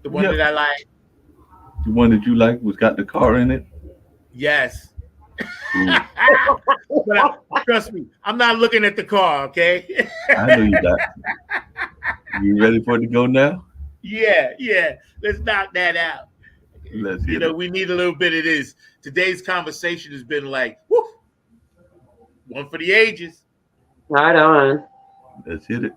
The one that I like. The one that you like was got the car in it? Yes. But trust me, I'm not looking at the car, okay? I know you got. You ready for it to go now? Yeah. Let's knock that out. Let's hear it. We need a little bit of this. Today's conversation has been like, whoo, one for the ages. Right on. Let's hit it.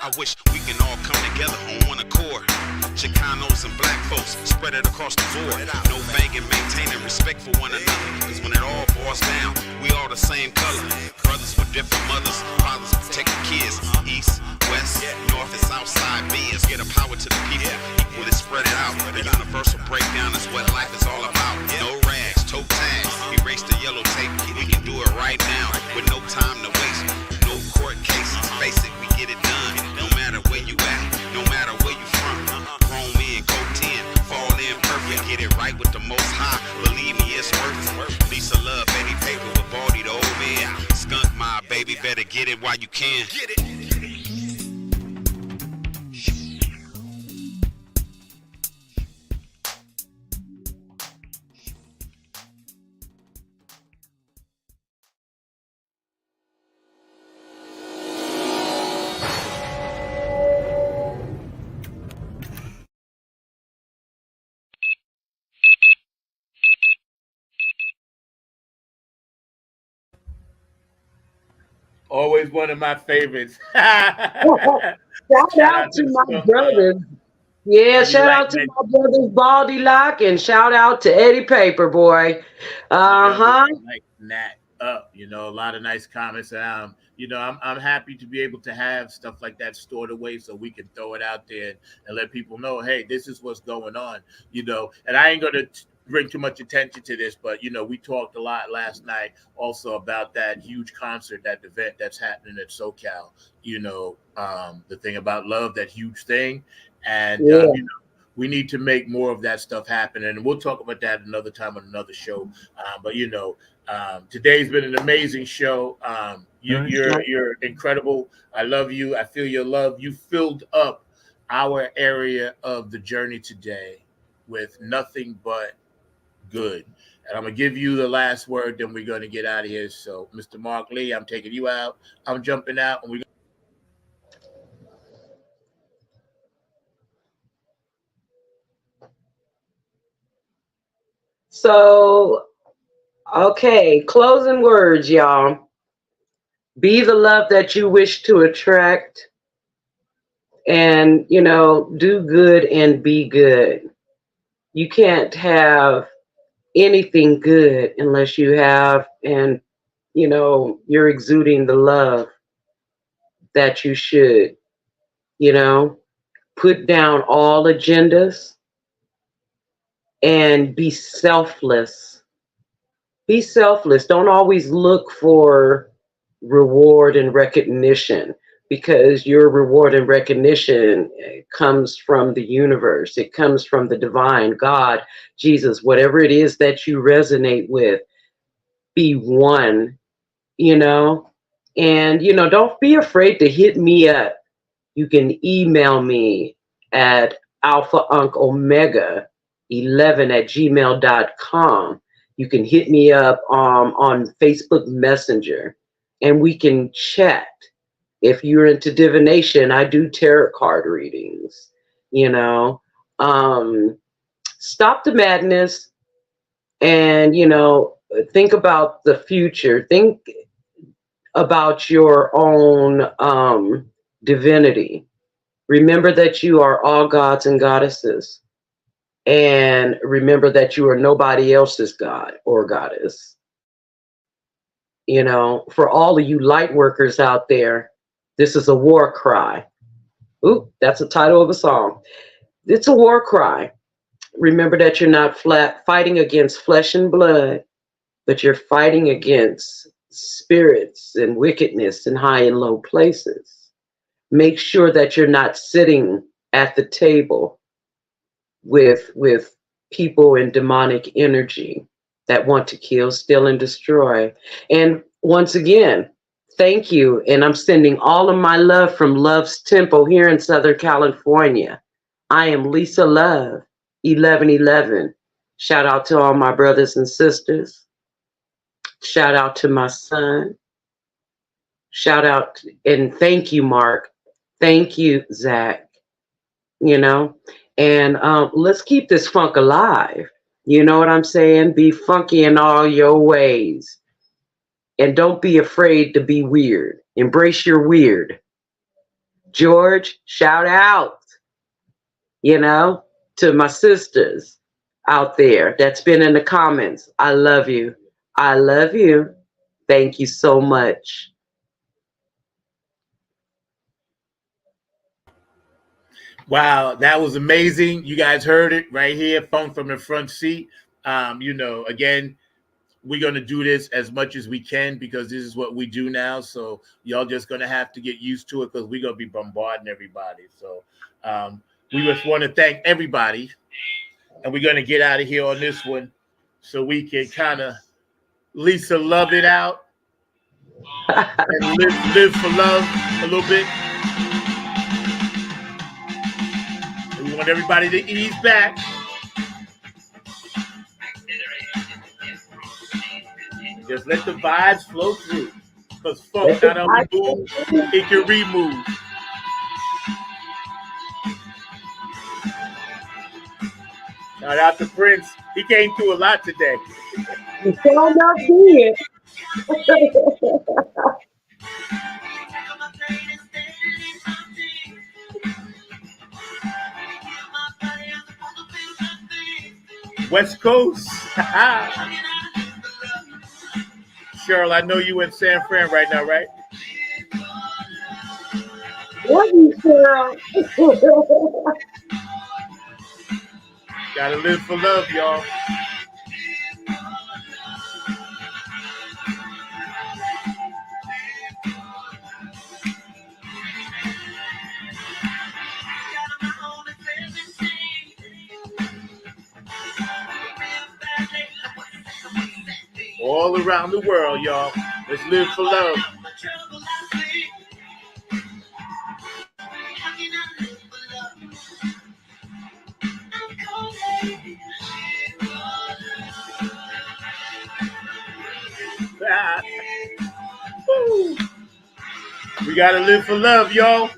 I wish we can all come together on one accord. Chicanos and black folks spread it across the board. No begging, maintaining respect for one another. Cause when it all boils down, we all the same color. Brothers with different mothers. get it while you can. Get it. Always one of my favorites. Shout Shout out out to to the my skunk. brothers. Yeah, Buddy shout like out to that. my brothers Baldy Lock and shout out to Eddie Paperboy. Uh-huh. Like that up, a lot of nice comments. I'm happy to be able to have stuff like that stored away so we can throw it out there and let people know, hey, this is what's going on, And I ain't gonna bring too much attention to this, but we talked a lot last night also about that huge concert, that event that's happening at SoCal. The thing about love, that huge thing, and Yeah. we need to make more of that stuff happen, and we'll talk about that another time on another show. But today's been an amazing show. You're incredible. I love you. I feel your love. You filled up our area of the journey today with nothing but good. And I'm gonna give you the last word, then we're gonna get out of here. So, Mr. Mark Lee, I'm taking you out. I'm jumping out, and we're So, okay, closing words, y'all. Be the love that you wish to attract and, do good and be good. You can't have anything good unless you have and, you're exuding the love that you should, put down all agendas and be selfless. Be selfless. Don't always look for reward and recognition because your reward and recognition comes from the universe. It comes from the divine, God, Jesus, whatever it is that you resonate with. Be one, and, don't be afraid to hit me up. You can email me at alphaunkomega11@gmail.com. You can hit me up on Facebook Messenger and we can chat. If you're into divination, I do tarot card readings, Stop the madness and, think about the future. Think about your own divinity. Remember that you are all gods and goddesses. And remember that you are nobody else's god or goddess. For all of you light workers out there, this is a war cry. Ooh, that's the title of a song. It's a war cry. Remember that you're not fighting against flesh and blood, but you're fighting against spirits and wickedness in high and low places. Make sure that you're not sitting at the table with people in demonic energy that want to kill, steal, and destroy. And once again, thank you. And I'm sending all of my love from Love's Temple here in Southern California. I am Lisa Love, 1111. Shout out to all my brothers and sisters. Shout out to my son. Shout out and thank you, Mark. Thank you, Zach. And let's keep this funk alive. You know what I'm saying? Be funky in all your ways. And don't be afraid to be weird. Embrace your weird. George, shout out, to my sisters out there that's been in the comments. I love you. I love you. Thank you so much. Wow, that was amazing. You guys heard it right here, Funk from the Front Seat. Again, we're going to do this as much as we can because this is what we do now. So y'all just going to have to get used to it because we're going to be bombarding everybody. So we just want to thank everybody. And we're going to get out of here on this one so we can kind of Lisa love it out. And live for love a little bit. And we want everybody to ease back. Just let the vibes flow through. Because funk not only moves, it can remove. Shout out to Prince. He came through a lot today. You sound up good. West Coast. Cheryl, I know you in San Fran right now, right? Love you, Cheryl. Gotta live for love, y'all. All around the world, y'all. Let's live for love. We gotta live for love, y'all.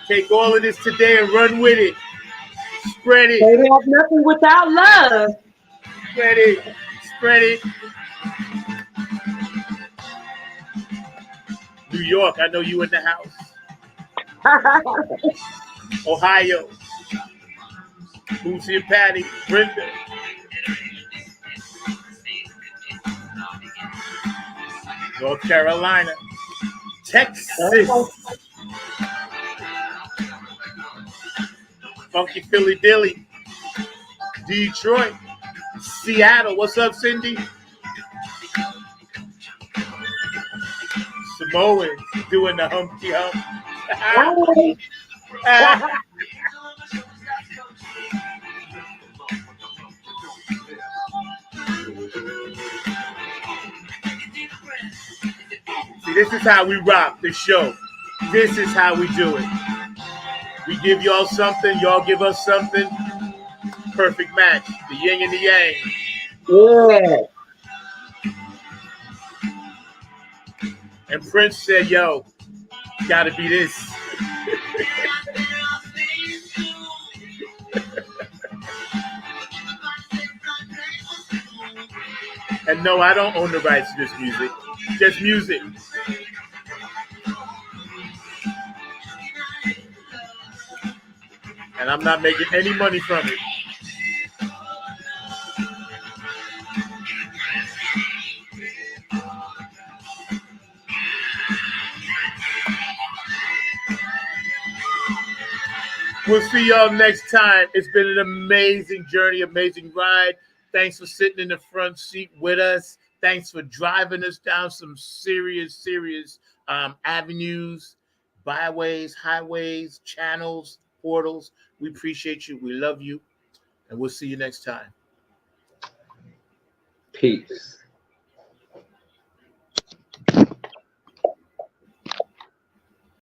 Take all of this today and run with it. Spread it. They have nothing without love. Spread it. Spread it. New York, I know you in the house. Ohio. Bootsy and Patty. Brenda. North Carolina. Texas. Funky Philly Dilly. Detroit. Seattle. What's up, Cindy? Samoans doing the Humpty Hump. See, this is how we rock the show. This is how we do it. We give y'all something, y'all give us something. Perfect match. The yin and the yang. Yeah. And Prince said, yo, gotta be this. And no, I don't own the rights to this music. Just music. And I'm not making any money from it. We'll see y'all next time. It's been an amazing journey, amazing ride. Thanks for sitting in the front seat with us. Thanks for driving us down some serious avenues, byways, highways, channels, portals. We appreciate you. We love you. And we'll see you next time. Peace.